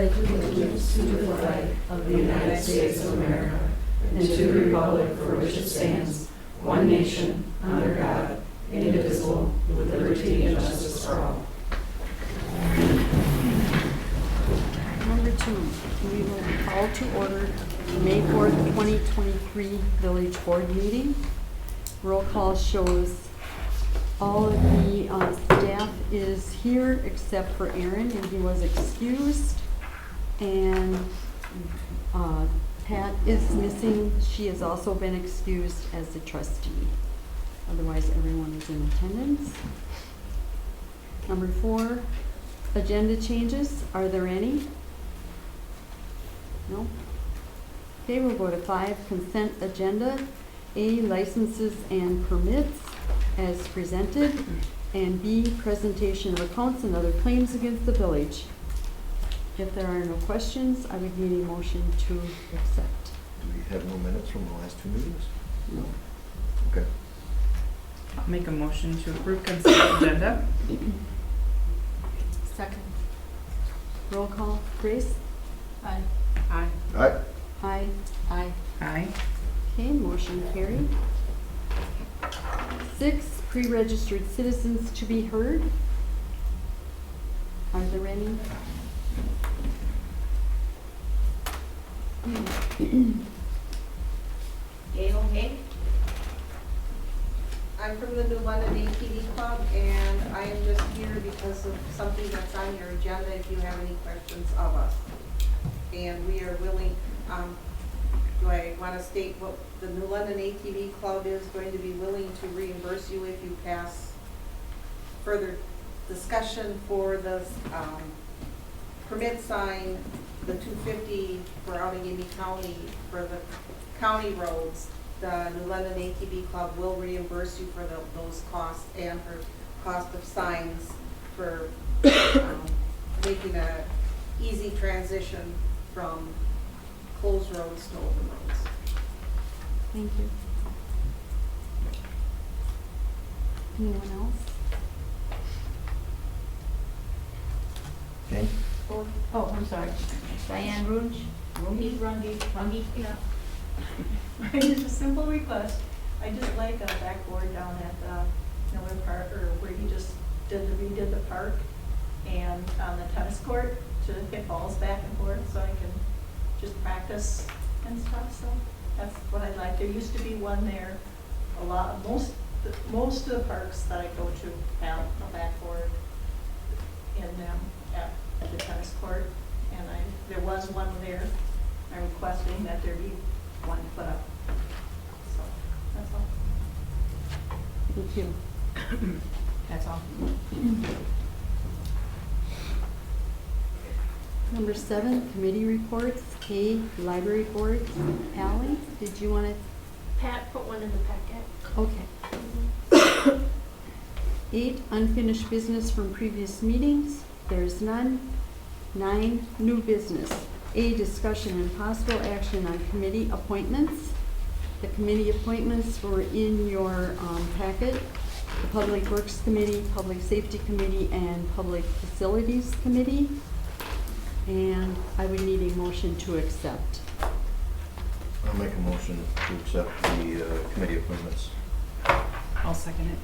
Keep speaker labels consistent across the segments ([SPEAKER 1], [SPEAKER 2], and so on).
[SPEAKER 1] pledge allegiance to the flag of the United States of America and to the republic for which it stands, one nation, under God, indivisible, with liberty and justice for all.
[SPEAKER 2] Number 2, we will call to order May 4th, 2023 Village Board meeting. Roll call shows all of the staff is here except for Aaron, and he was excused. And Pat is missing. She has also been excused as a trustee. Otherwise, everyone is in attendance. Number 4, agenda changes. Are there any? No? Okay, we'll go to 5, consent agenda. A, licenses and permits as presented. And B, presentation of accounts and other claims against the village. If there are no questions, I would need a motion to accept.
[SPEAKER 3] Do we have no minutes from the last 2 meetings?
[SPEAKER 2] No.
[SPEAKER 3] Okay.
[SPEAKER 4] I'll make a motion to approve consent agenda.
[SPEAKER 2] Second. Roll call. Grace?
[SPEAKER 4] Aye. Aye.
[SPEAKER 3] Aye.
[SPEAKER 2] Aye. Aye.
[SPEAKER 4] Aye.
[SPEAKER 2] Okay, motion carried. 6, pre-registered citizens to be heard. Are there any?
[SPEAKER 5] Gail Hay. I'm from the New London ATV Club, and I am just here because of something that's on your agenda if you have any questions of us. And we are willing, do I want to state what the New London ATV Club is going to be willing to reimburse you if you pass further discussion for the permit sign, the $250 for Allegheny County for the county roads. The New London ATV Club will reimburse you for those costs and for cost of signs for making a easy transition from closed roads to open roads.
[SPEAKER 2] Thank you. Anyone else?
[SPEAKER 3] Jane?
[SPEAKER 6] Oh, I'm sorry. Diane Runge. Runge.
[SPEAKER 7] Yeah. Just a simple request. I just like a backboard down at Miller Park, or where you just redid the park, and on the tennis court to hit balls back and forth, so I can just practice and stuff. So that's what I like. There used to be one there. Most of the parks that I go to have a backboard in them at the tennis court, and there was one there. I'm requesting that there be one put up. So that's all.
[SPEAKER 2] Thank you.
[SPEAKER 4] That's all.
[SPEAKER 2] Number 7, committee reports. A, library board. Ally, did you want to?
[SPEAKER 6] Pat put one in the packet.
[SPEAKER 2] Okay. 8, unfinished business from previous meetings. There's none. 9, new business. A, discussion and possible action on committee appointments. The committee appointments were in your packet. The Public Works Committee, Public Safety Committee, and Public Facilities Committee. And I would need a motion to accept.
[SPEAKER 3] I'll make a motion to accept the committee appointments.
[SPEAKER 4] I'll second it.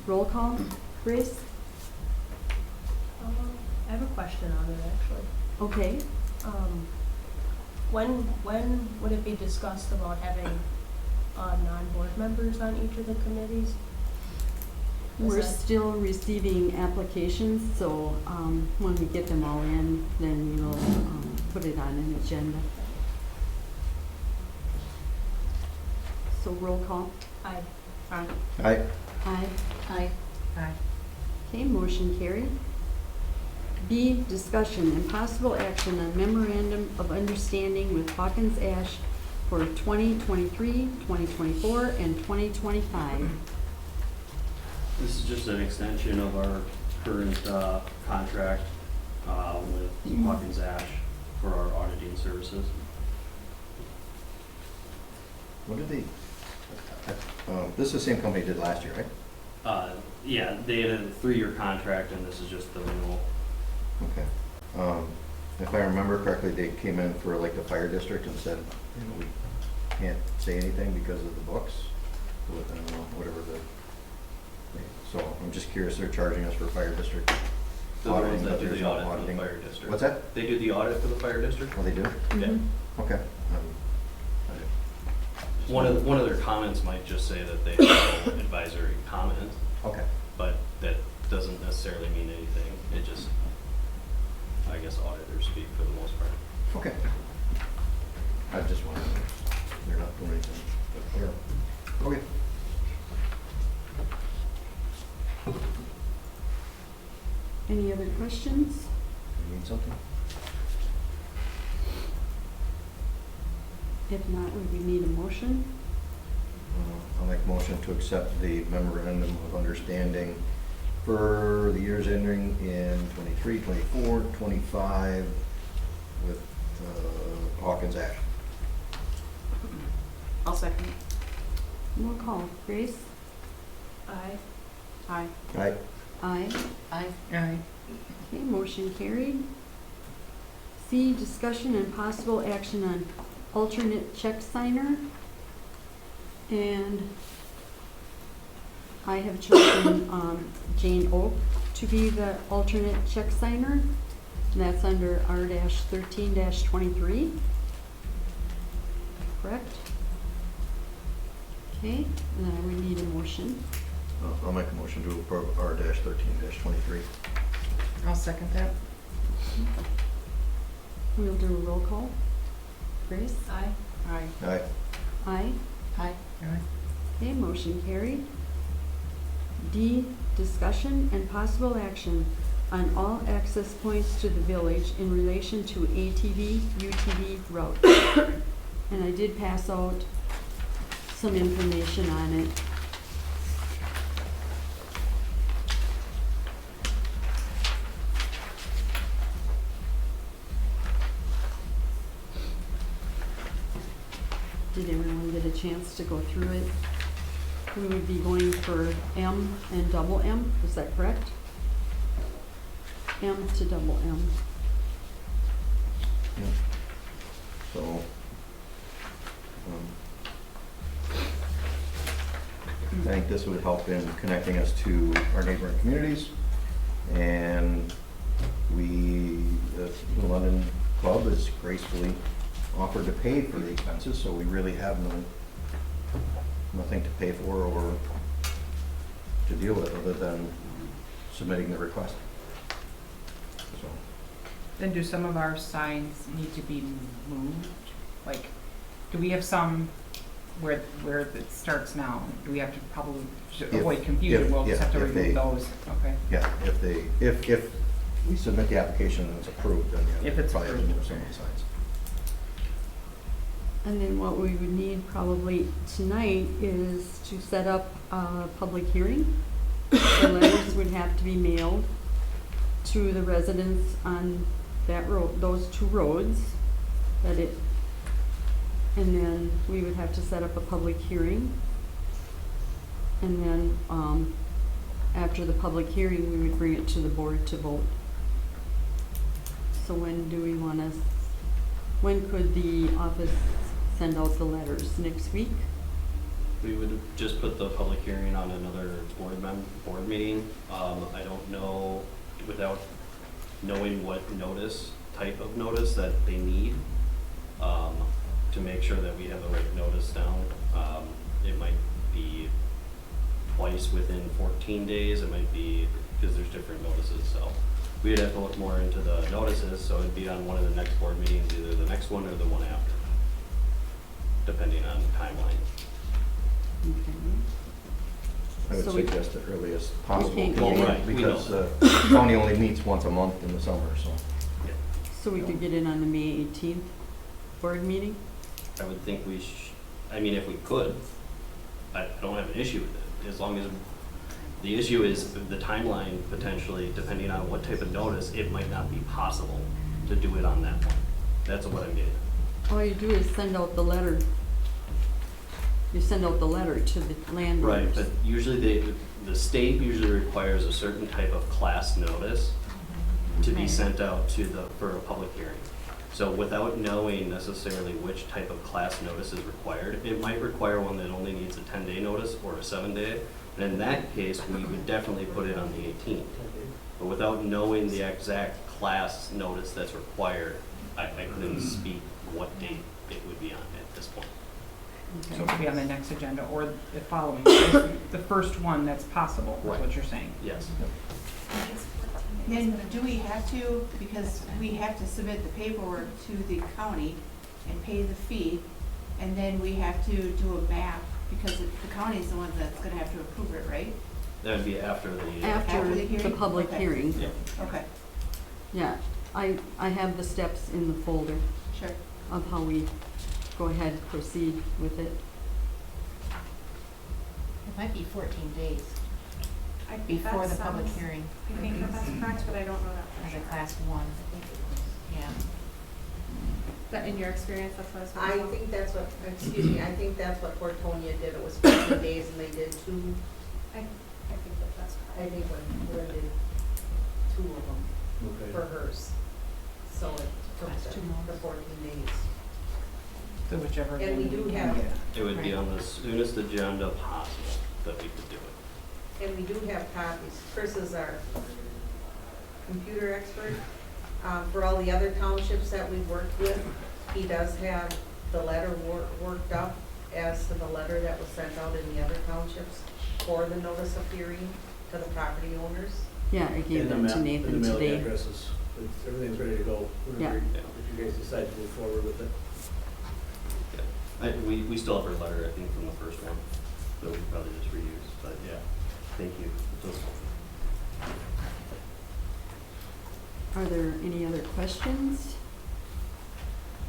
[SPEAKER 2] Roll call. Grace?
[SPEAKER 8] I have a question on it, actually.
[SPEAKER 2] Okay.
[SPEAKER 8] When would it be discussed about having non-board members on each of the committees?
[SPEAKER 2] We're still receiving applications, so when we get them all in, then we will put it on an agenda. So roll call.
[SPEAKER 8] Aye.
[SPEAKER 4] Aye.
[SPEAKER 3] Aye.
[SPEAKER 2] Aye.
[SPEAKER 6] Aye.
[SPEAKER 4] Aye.
[SPEAKER 2] Okay, motion carried. B, discussion and possible action on memorandum of understanding with Hawkins Ash for 2023, 2024, and 2025.
[SPEAKER 9] This is just an extension of our current contract with Hawkins Ash for our auditing services.
[SPEAKER 3] What did they, this is the same company did last year, right?
[SPEAKER 9] Yeah, they had a 3-year contract and this is just the renewal.
[SPEAKER 3] Okay. if I remember correctly, they came in for like the fire district and said, you know, we can't say anything because of the books. I don't know, whatever so I'm just curious, they're charging us for fire district.
[SPEAKER 9] The ones
[SPEAKER 3] auditing,
[SPEAKER 9] that
[SPEAKER 3] but
[SPEAKER 9] do
[SPEAKER 3] there's
[SPEAKER 9] the
[SPEAKER 3] no
[SPEAKER 9] audit for the
[SPEAKER 3] auditing.
[SPEAKER 9] fire district.
[SPEAKER 3] What's that?
[SPEAKER 9] They do the audit for the fire district?
[SPEAKER 3] Oh, they do?
[SPEAKER 9] Yeah.
[SPEAKER 2] Mhm.
[SPEAKER 3] Okay.
[SPEAKER 9] One of their comments might just say that they have no advisory comment,
[SPEAKER 3] Okay.
[SPEAKER 9] but that doesn't necessarily mean anything. It just, I guess auditors speak for the most part.
[SPEAKER 3] Okay. I just wanted to, they're not doing anything, but whatever. Okay.
[SPEAKER 2] Any other questions?
[SPEAKER 3] You need something?
[SPEAKER 2] If not, we would need a motion.
[SPEAKER 3] I'll make a motion to accept the memorandum of understanding for the years ending in 23, 24, 25 with Hawkins Ash.
[SPEAKER 4] I'll second.
[SPEAKER 2] Roll call. Grace?
[SPEAKER 8] Aye.
[SPEAKER 4] Aye.
[SPEAKER 3] Aye.
[SPEAKER 2] Aye.
[SPEAKER 6] Aye.
[SPEAKER 4] Aye.
[SPEAKER 2] Okay, motion carried. C, discussion and possible action on alternate check signer. And I have chosen Jane Oak to be the alternate check signer. And that's under R-13-23. Correct? Okay, and then we need a motion.
[SPEAKER 3] I'll make a motion to approve R-13-23.
[SPEAKER 4] I'll second that.
[SPEAKER 2] We'll do a roll call. Grace?
[SPEAKER 8] Aye.
[SPEAKER 4] Aye.
[SPEAKER 3] Aye.
[SPEAKER 2] Aye.
[SPEAKER 6] Aye.
[SPEAKER 4] Aye.
[SPEAKER 2] Okay, motion carried. D, discussion and possible action on all access points to the village in relation to ATV, UTV route. And I did pass out some information on it. Did everyone get a chance to go through it? We would be going for M and double M, is that correct? M to double M.
[SPEAKER 3] Yeah. So, I think this would help in connecting us to our neighboring communities. And we, the London Club has gracefully offered to pay for the expenses, so we really have nothing to pay for or to deal with other than submitting the request. So,
[SPEAKER 4] Then do some of our signs need to be moved? Like, do we have some where it starts now? Do we have to probably, to avoid confusion, we'll just have to
[SPEAKER 3] if they-
[SPEAKER 4] remove those? Okay.
[SPEAKER 3] yeah, if we submit the application and it's approved, then yeah,
[SPEAKER 4] If it's
[SPEAKER 3] probably have to
[SPEAKER 4] approved,
[SPEAKER 3] move some of
[SPEAKER 4] okay.
[SPEAKER 3] the signs.
[SPEAKER 2] And then what we would need probably tonight is to set up a public hearing. The letters would have to be mailed to the residents on that road, those two roads, and then we would have to set up a public hearing. And then, after the public hearing, we would bring it to the board to vote. So when do we wanna, when could the office send out the letters? Next week?
[SPEAKER 9] We would just put the public hearing on another board meeting. I don't know, without knowing what type of notice that they need, to make sure that we have the right notice down. It might be twice within 14 days, it might be, because there's different notices, so. We'd have to look more into the notices, so it'd be on one of the next board meetings, either the next one or the one after, depending on timeline.
[SPEAKER 2] Okay.
[SPEAKER 3] I would
[SPEAKER 2] So we-
[SPEAKER 3] suggest the earliest possible,
[SPEAKER 2] can't
[SPEAKER 9] get it. Right, we know
[SPEAKER 3] because the county only meets once a month in the summer, so.
[SPEAKER 2] So we could get it on the May 18th board meeting?
[SPEAKER 9] I would think I mean, if we could, I don't have an issue with it, as long as, the issue is the timeline potentially, depending on what type of notice, it might not be possible to do it on that one. That's what I'm getting at.
[SPEAKER 2] All you do is send out the letter. You send out the letter to the landowners.
[SPEAKER 9] Right, but usually the state usually requires a certain type of class notice to
[SPEAKER 2] Okay.
[SPEAKER 9] be sent out for a public hearing. So without knowing necessarily which type of class notice is required, it might require one that only needs a 10-day notice or a 7-day. And in that case, we would definitely put it on the 18th. But without knowing the exact class notice that's required, I couldn't speak what date it would be on at this point.
[SPEAKER 4] So it could be on the next agenda or the following, the first one that's possible, is what you're saying.
[SPEAKER 9] Yes.
[SPEAKER 10] Then do we have to, because we have to submit the paperwork to the county and pay the fee, and then we have to do a map, because the county is the one that's gonna have to approve it, right?
[SPEAKER 9] That would be after the.
[SPEAKER 2] After
[SPEAKER 10] After the
[SPEAKER 2] the
[SPEAKER 10] hearing?
[SPEAKER 2] public
[SPEAKER 10] Okay.
[SPEAKER 2] hearing.
[SPEAKER 9] Yeah.
[SPEAKER 10] Okay,
[SPEAKER 2] Yeah, I have the steps in the folder
[SPEAKER 10] sure.
[SPEAKER 2] of how we go ahead, proceed with it.
[SPEAKER 6] It might be 14 days
[SPEAKER 7] I think
[SPEAKER 6] before
[SPEAKER 7] that
[SPEAKER 6] the public
[SPEAKER 7] sounds-
[SPEAKER 6] hearing
[SPEAKER 7] I think that that's correct, but I don't know that
[SPEAKER 6] as
[SPEAKER 7] for
[SPEAKER 6] a
[SPEAKER 7] sure.
[SPEAKER 6] class 1. Yeah.
[SPEAKER 7] But in your experience, that's what it's.
[SPEAKER 5] I think that's what, excuse me, I think that's what Hortonia did. It was 15 days and they did two,
[SPEAKER 7] I think that that's
[SPEAKER 5] I
[SPEAKER 7] correct.
[SPEAKER 5] think when did 2 of them for hers. So it took
[SPEAKER 6] That's 2 months.
[SPEAKER 5] the 14 days.
[SPEAKER 4] So whichever.
[SPEAKER 5] And we
[SPEAKER 4] one
[SPEAKER 5] do
[SPEAKER 4] can
[SPEAKER 5] have-
[SPEAKER 4] get.
[SPEAKER 9] It would be on the soonest agenda possible that we could do it.
[SPEAKER 5] And we do have copies. Chris is our computer expert. For all the other townships that we've worked with, he does have the letter worked up as to the letter that was sent out in the other townships for the notice of hearing to the property owners.
[SPEAKER 2] Yeah, I gave
[SPEAKER 11] And the
[SPEAKER 2] them to
[SPEAKER 11] map-
[SPEAKER 2] Nathan
[SPEAKER 11] and the mailing
[SPEAKER 2] today.
[SPEAKER 11] addresses, everything's ready to go.
[SPEAKER 2] Yeah.
[SPEAKER 11] If you guys decide to move forward with it.
[SPEAKER 9] We still have her letter, I think, from the first one, that we could probably just reuse, but yeah, thank you.
[SPEAKER 2] Are there any other questions?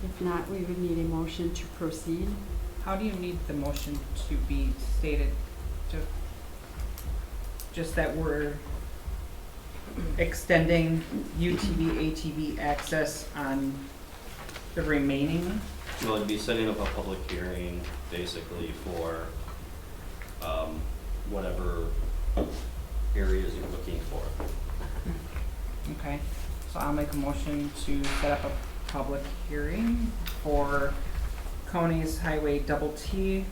[SPEAKER 2] If not, we would need a motion to proceed.
[SPEAKER 4] How do you need the motion to be stated? Just that we're extending UTV, ATV access on the remaining?
[SPEAKER 9] Well, it'd be setting up a public hearing, basically, for, whatever areas you're looking for.
[SPEAKER 4] Okay, so I'll make a motion to set up a public hearing for Coney's Highway double T,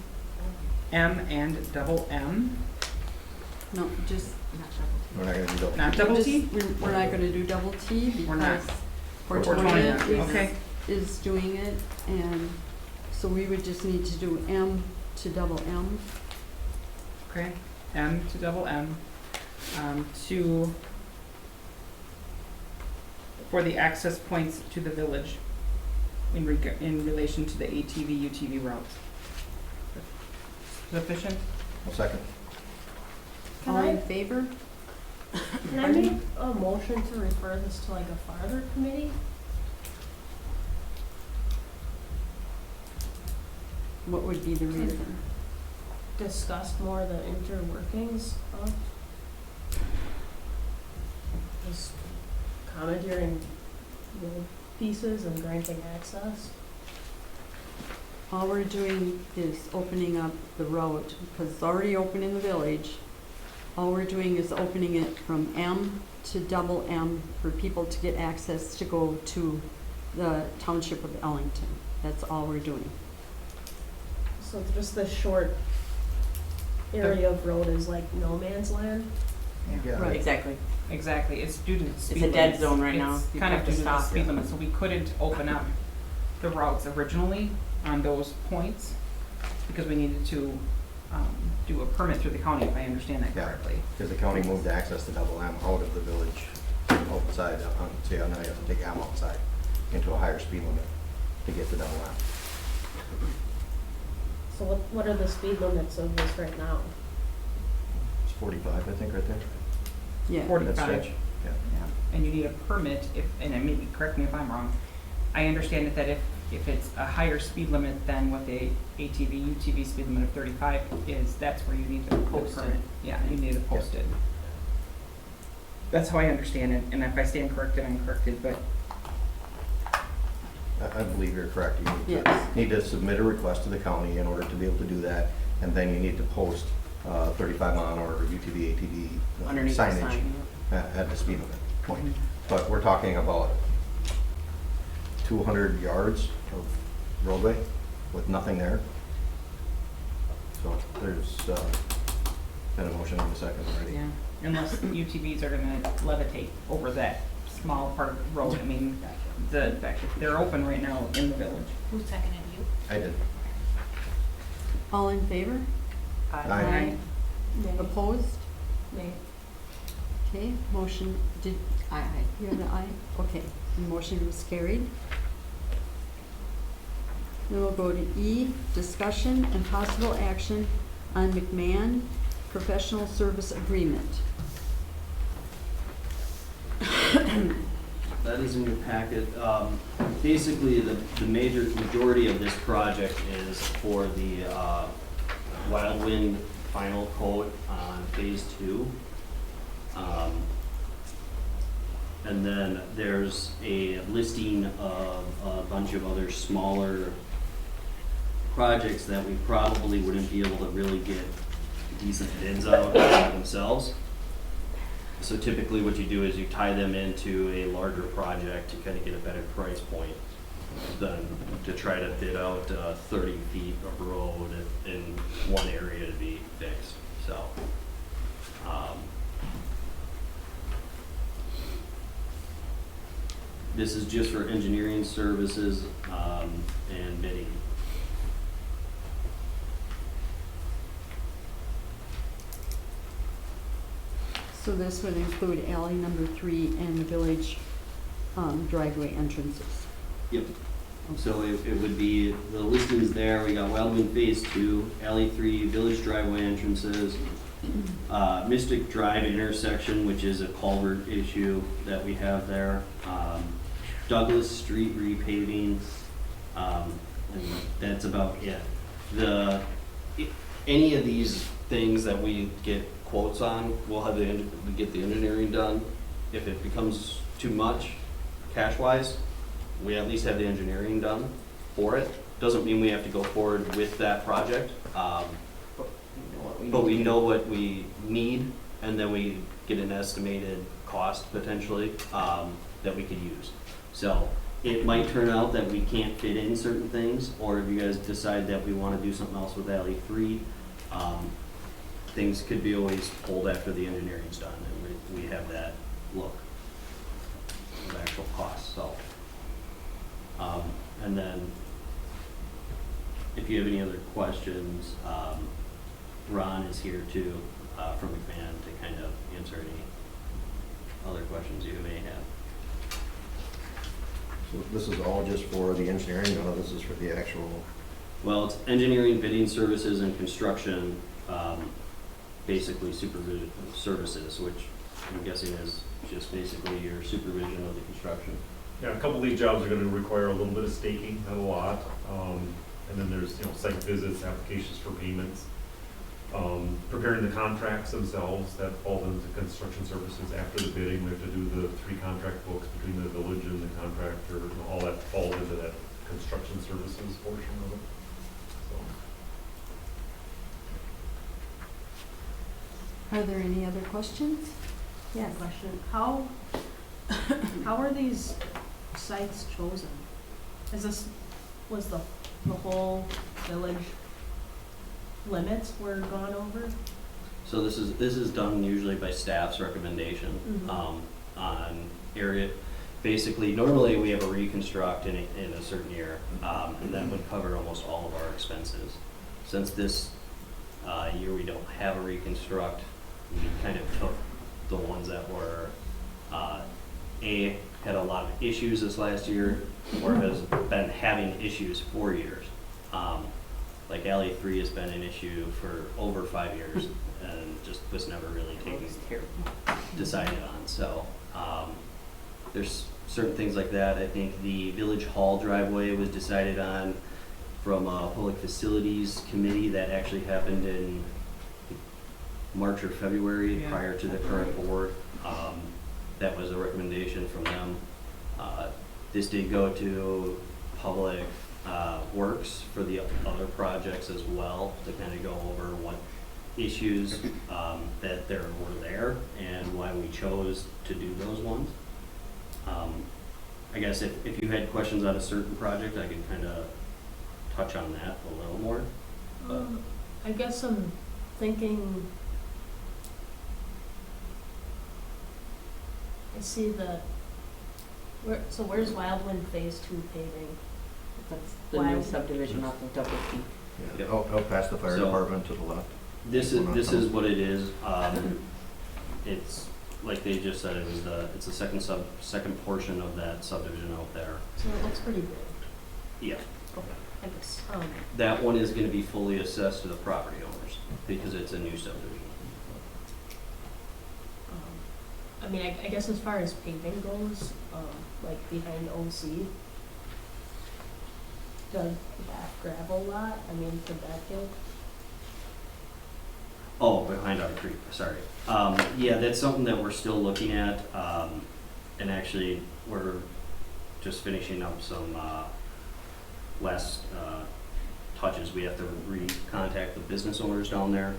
[SPEAKER 4] M and double M.
[SPEAKER 2] No, just,
[SPEAKER 3] We're not gonna do double.
[SPEAKER 4] Not double
[SPEAKER 2] just,
[SPEAKER 4] T?
[SPEAKER 2] we're not gonna do double T
[SPEAKER 4] We're not.
[SPEAKER 2] because
[SPEAKER 4] Hortonia,
[SPEAKER 2] Hortonia
[SPEAKER 4] okay.
[SPEAKER 2] is doing it, and so we would just need to do M to double M.
[SPEAKER 4] Okay, M to double M, for the access points to the village in relation to the ATV, UTV routes. Sufficient?
[SPEAKER 3] One second.
[SPEAKER 8] Can
[SPEAKER 2] All in
[SPEAKER 8] I-
[SPEAKER 2] favor?
[SPEAKER 8] Can I make a motion to refer this to like a farther committee?
[SPEAKER 2] What would be the reason?
[SPEAKER 8] Discuss more the interworkings of this commandeering road pieces and granting access?
[SPEAKER 2] All we're doing is opening up the road, because it's already open in the village. All we're doing is opening it from M to double M for people to get access to go to the township of Ellington. That's all we're doing.
[SPEAKER 8] So just this short area of road is like no man's land?
[SPEAKER 3] Yeah.
[SPEAKER 2] Right.
[SPEAKER 10] Exactly.
[SPEAKER 4] Exactly, it's due to the speed
[SPEAKER 10] a
[SPEAKER 4] limits.
[SPEAKER 10] dead zone right now.
[SPEAKER 4] It's
[SPEAKER 10] You
[SPEAKER 4] kind of
[SPEAKER 10] have to
[SPEAKER 4] due to the
[SPEAKER 10] stop.
[SPEAKER 4] speed limit, so we couldn't open up the routes originally on those points because we needed to do a permit through the county, if I understand that
[SPEAKER 3] Yeah.
[SPEAKER 4] correctly.
[SPEAKER 3] Because the county moved access to double M out of the village, outside, so now you have to take M outside into a higher speed limit to get to double M.
[SPEAKER 8] So what are the speed limits of this right now?
[SPEAKER 3] It's 45, I think, right there.
[SPEAKER 2] Yeah.
[SPEAKER 3] That
[SPEAKER 4] 45.
[SPEAKER 3] stretch. Yeah.
[SPEAKER 4] Yeah, and you need a permit if, and maybe, correct me if I'm wrong, I understand it that if it's a higher speed limit than what the ATV, UTV speed limit of 35 is, that's where you need the
[SPEAKER 10] Post it.
[SPEAKER 4] permit. Yeah, you need it posted. That's how I understand it, and if I stand corrected, I'm corrected, but
[SPEAKER 3] I believe you're correct. You
[SPEAKER 2] Yes.
[SPEAKER 3] need to submit a request to the county in order to be able to do that, and then you need to post 35 mile an hour UTV, ATV
[SPEAKER 10] Underneath the
[SPEAKER 3] signage
[SPEAKER 10] sign,
[SPEAKER 3] at the speed limit point. but we're talking about 200 yards of roadway with nothing there. So there's been a motion in a second already.
[SPEAKER 4] Yeah, unless UTVs are gonna levitate over that small part of the road. I mean, they're open right now in the village.
[SPEAKER 6] Who seconded you?
[SPEAKER 3] I did.
[SPEAKER 2] All in favor?
[SPEAKER 3] Aye.
[SPEAKER 8] Nay.
[SPEAKER 2] Opposed?
[SPEAKER 8] Nay.
[SPEAKER 2] Okay, motion,
[SPEAKER 6] Aye.
[SPEAKER 2] you had an aye? Okay, the motion was carried. Then we'll go to E, discussion and possible action on McMahon Professional Service Agreement.
[SPEAKER 9] That is in your packet. Basically, the majority of this project is for the Wild Wind final coat on phase 2. And then there's a listing of a bunch of other smaller projects that we probably wouldn't be able to really get decent bids out by themselves. So typically what you do is you tie them into a larger project to kind of get a better price point than to try to bid out 30 feet of road in one area to be fixed. So, this is just for engineering services and bidding.
[SPEAKER 2] So this would include alley number 3 and the village driveway entrances.
[SPEAKER 9] Yep. So it would be, the listings there, we got Wildman Phase 2, Alley 3, Village Driveway entrances, Mystic Drive intersection, which is a culvert issue that we have there, Douglas Street repaving, and that's about it. Any of these things that we get quotes on, we'll have we get the engineering done. If it becomes too much cash-wise, we at least have the engineering done for it. Doesn't mean we have to go forward with that project, but we know what we need, and then we get an estimated cost potentially that we could use. So it might turn out that we can't fit in certain things, or if you guys decide that we want to do something else with Alley 3, things could be always pulled after the engineering's done, and we have that look of actual costs. So, and then if you have any other questions, Ron is here too from McMahon to kind of answer any other questions you may have.
[SPEAKER 3] So this is all just for the engineering, none of this is for the actual.
[SPEAKER 9] Well, it's engineering, bidding services, and construction, basically supervision services, which I'm guessing is just basically your supervision of the construction.
[SPEAKER 12] Yeah, a couple of these jobs are gonna require a little bit of staking, not a lot. And then there's, site visits, applications for payments. Preparing the contracts themselves, that falls into construction services. After the bidding, we have to do the 3 contract books between the village and the contractor, all that falls into that construction services portion of it. So.
[SPEAKER 2] Are there any other questions? Yes.
[SPEAKER 8] Question, how are these sites chosen? Was the whole village limits were gone over?
[SPEAKER 9] So this is done usually by staff's recommendation on area. Basically, normally we have a reconstruct in a certain year, and that would cover almost all of our expenses. Since this year we don't have a reconstruct, we kind of took the ones that were had a lot of issues this last year, or has been having issues for years. Like Alley 3 has been an issue for over 5 years and just was never really decided on. So there's certain things like that. I think the Village Hall driveway was decided on from a public facilities committee that actually happened in March or February prior to the current board. That was a recommendation from them. This did go to public works for the other projects as well, to kind of go over what issues that there were there and why we chose to do those ones. I guess if you had questions on a certain project, I could kind of touch on that a little more. But
[SPEAKER 8] I guess I'm thinking, I see where's Wildwind Phase 2 paving?
[SPEAKER 1] That's the new subdivision off of Double T.
[SPEAKER 3] Yeah, out past the fire
[SPEAKER 9] So-
[SPEAKER 3] department to the left.
[SPEAKER 9] this is what it is. It's like they just said, it's the second portion of that subdivision out there.
[SPEAKER 8] So it looks pretty big.
[SPEAKER 9] Yeah.
[SPEAKER 8] Okay. I guess,
[SPEAKER 9] That one is gonna be fully assessed to the property owners because it's a new subdivision.
[SPEAKER 8] I mean, I guess as far as paving goes, like behind OC, the back gravel lot, I mean, could that get?
[SPEAKER 9] Oh, behind our creek, sorry. Yeah, that's something that we're still looking at, and actually, we're just finishing up some, last, touches. We have to re-contact the business owners down there,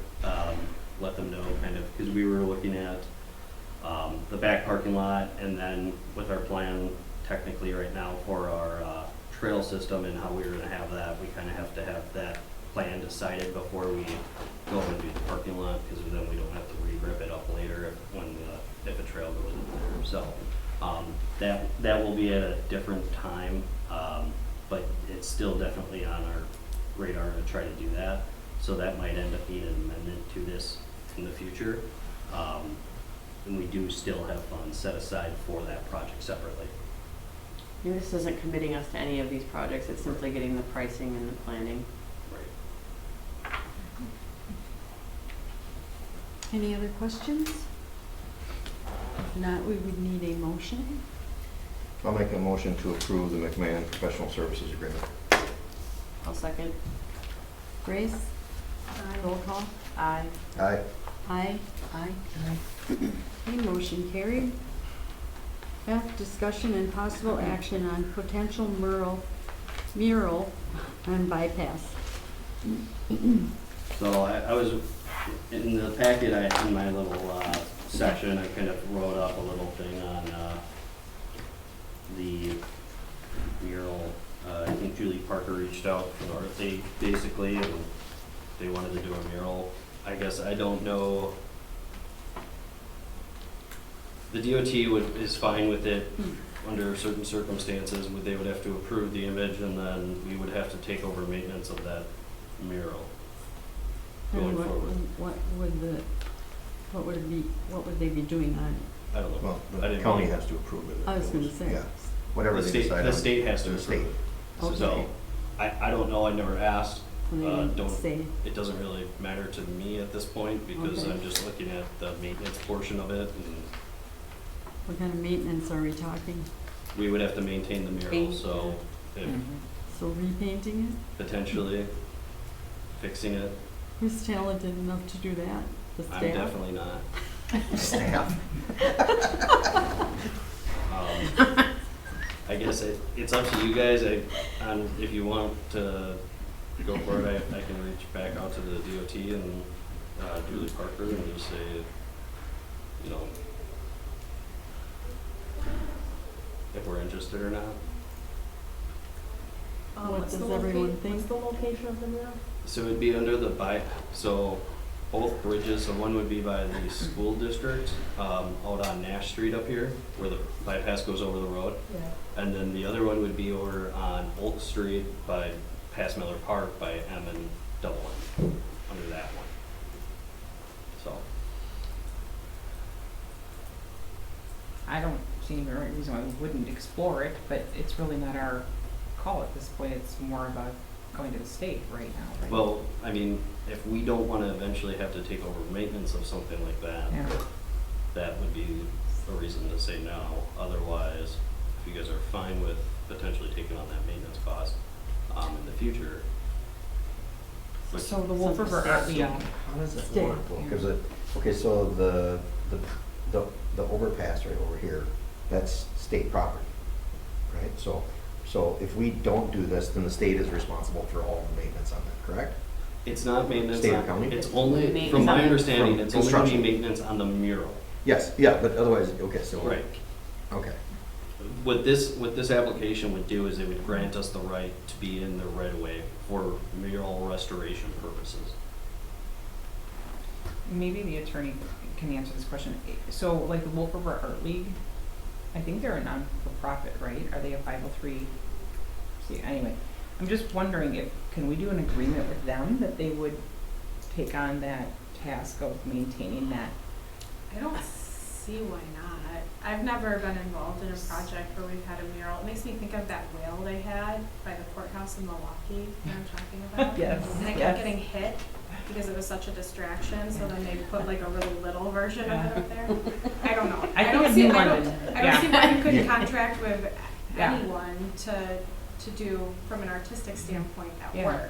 [SPEAKER 9] let them know kind of, because we were looking at, the back parking lot, and then with our plan technically right now for our, trail system and how we were gonna have that, we kinda have to have that plan decided before we go and do the parking lot, because then we don't have to re-rip it up later if a trail goes in there. So, that will be at a different time, but it's still definitely on our radar to try to do that. So that might end up being an amendment to this in the future. And we do still have funds set aside for that project separately.
[SPEAKER 1] This isn't committing us to any of these projects, it's simply getting the pricing and the planning.
[SPEAKER 9] Right.
[SPEAKER 2] Any other questions? If not, we would need a motion.
[SPEAKER 3] I'll make a motion to approve the McMahon Professional Services Agreement.
[SPEAKER 1] I'll second.
[SPEAKER 2] Grace? Roll call?
[SPEAKER 1] Aye.
[SPEAKER 3] Aye.
[SPEAKER 2] Aye. Aye. Okay, motion carried. F, discussion and possible action on potential mural and bypass.
[SPEAKER 9] So I was, in the packet, in my little section, I kind of wrote up a little thing on the mural. I think Julie Parker reached out from North, they basically, and they wanted to do a mural. I guess I don't know. The DOT is fine with it under certain circumstances. They would have to approve the image, and then we would have to take over maintenance of that mural going
[SPEAKER 2] And
[SPEAKER 9] forward.
[SPEAKER 2] what would they be doing on it?
[SPEAKER 9] I don't know.
[SPEAKER 3] Well,
[SPEAKER 9] I
[SPEAKER 3] the
[SPEAKER 9] didn't
[SPEAKER 3] county
[SPEAKER 9] really-
[SPEAKER 3] has to approve it.
[SPEAKER 2] I was gonna say.
[SPEAKER 3] Yeah, whatever
[SPEAKER 9] The
[SPEAKER 3] they decide on.
[SPEAKER 9] the state has to
[SPEAKER 3] The
[SPEAKER 9] approve
[SPEAKER 3] state.
[SPEAKER 9] it.
[SPEAKER 2] Okay.
[SPEAKER 9] So, I don't know, I never asked.
[SPEAKER 2] When they didn't
[SPEAKER 9] Don't,
[SPEAKER 2] say,
[SPEAKER 9] it doesn't really matter to me at this point, because
[SPEAKER 2] Okay.
[SPEAKER 9] I'm just looking at the maintenance portion of it, and
[SPEAKER 2] what kind of maintenance are we talking?
[SPEAKER 9] we would have to maintain the mural,
[SPEAKER 1] Paint.
[SPEAKER 9] so if
[SPEAKER 2] So repainting
[SPEAKER 9] potentially fixing it,
[SPEAKER 2] it? Who's talented enough to do that? The staff?
[SPEAKER 9] I'm definitely not.
[SPEAKER 3] Staff.
[SPEAKER 9] I guess it's up to you guys, if you want to go for it, I can reach back out to the DOT and Julie Parker and just say, you know, if we're interested or not.
[SPEAKER 2] What
[SPEAKER 8] What's
[SPEAKER 2] does
[SPEAKER 8] the
[SPEAKER 2] everyone
[SPEAKER 8] What's
[SPEAKER 2] think?
[SPEAKER 8] the location of the mural?
[SPEAKER 9] So it'd be under the so both bridges, so one would be by the school district, out on Nash Street up here, where the bypass goes over the road.
[SPEAKER 8] Yeah.
[SPEAKER 9] And then the other one would be over on Oak Street by, past Miller Park by M and Double M, under that one. So,
[SPEAKER 4] I don't see any reason why we wouldn't explore it, but it's really not our call at this point. It's more about going to the state right now, right?
[SPEAKER 9] well, I mean, if we don't wanna eventually have to take over maintenance of something like that,
[SPEAKER 4] Yeah.
[SPEAKER 9] that would be a reason to say no. Otherwise, if you guys are fine with potentially taking on that maintenance cost, in the future. which-
[SPEAKER 4] So the Wolf River Art, yeah.
[SPEAKER 3] How does that
[SPEAKER 2] Staff.
[SPEAKER 3] work? Because okay, so the overpass right over here, that's state property, right? So if we don't do this, then the state is responsible for all the maintenance on that, correct?
[SPEAKER 9] It's not maintenance
[SPEAKER 3] State or
[SPEAKER 9] on,
[SPEAKER 3] county?
[SPEAKER 9] it's only,
[SPEAKER 1] Maintenance
[SPEAKER 9] from my
[SPEAKER 1] on-
[SPEAKER 9] understanding,
[SPEAKER 3] from
[SPEAKER 9] it's only gonna be
[SPEAKER 3] construction.
[SPEAKER 9] maintenance on the mural.
[SPEAKER 3] Yes, yeah, but otherwise, okay, so.
[SPEAKER 9] Right.
[SPEAKER 3] Okay.
[SPEAKER 9] what this application would do is it would grant us the right to be in the right of way for mural restoration purposes.
[SPEAKER 4] Maybe the attorney can answer this question. So like the Wolf River Art League, I think they're a non-for-profit, right? Are they a 503? See, anyway, I'm just wondering can we do an agreement with them that they would take on that task of maintaining that?
[SPEAKER 13] I don't see why not. I've never been involved in a project where we've had a mural. It makes me think of that whale they had by the courthouse in Milwaukee, you know what I'm talking about?
[SPEAKER 4] Yes,
[SPEAKER 13] And it
[SPEAKER 4] yes.
[SPEAKER 13] kept getting hit because it was such a distraction, so then they put like a really little version of it up there. I don't know.
[SPEAKER 4] I think
[SPEAKER 13] don't
[SPEAKER 4] of
[SPEAKER 13] see,
[SPEAKER 4] New
[SPEAKER 13] I
[SPEAKER 4] London.
[SPEAKER 13] don't see why you couldn't
[SPEAKER 3] Yeah.
[SPEAKER 13] contract with
[SPEAKER 4] Yeah.
[SPEAKER 13] anyone to do from an artistic standpoint at
[SPEAKER 4] Yeah.
[SPEAKER 13] work.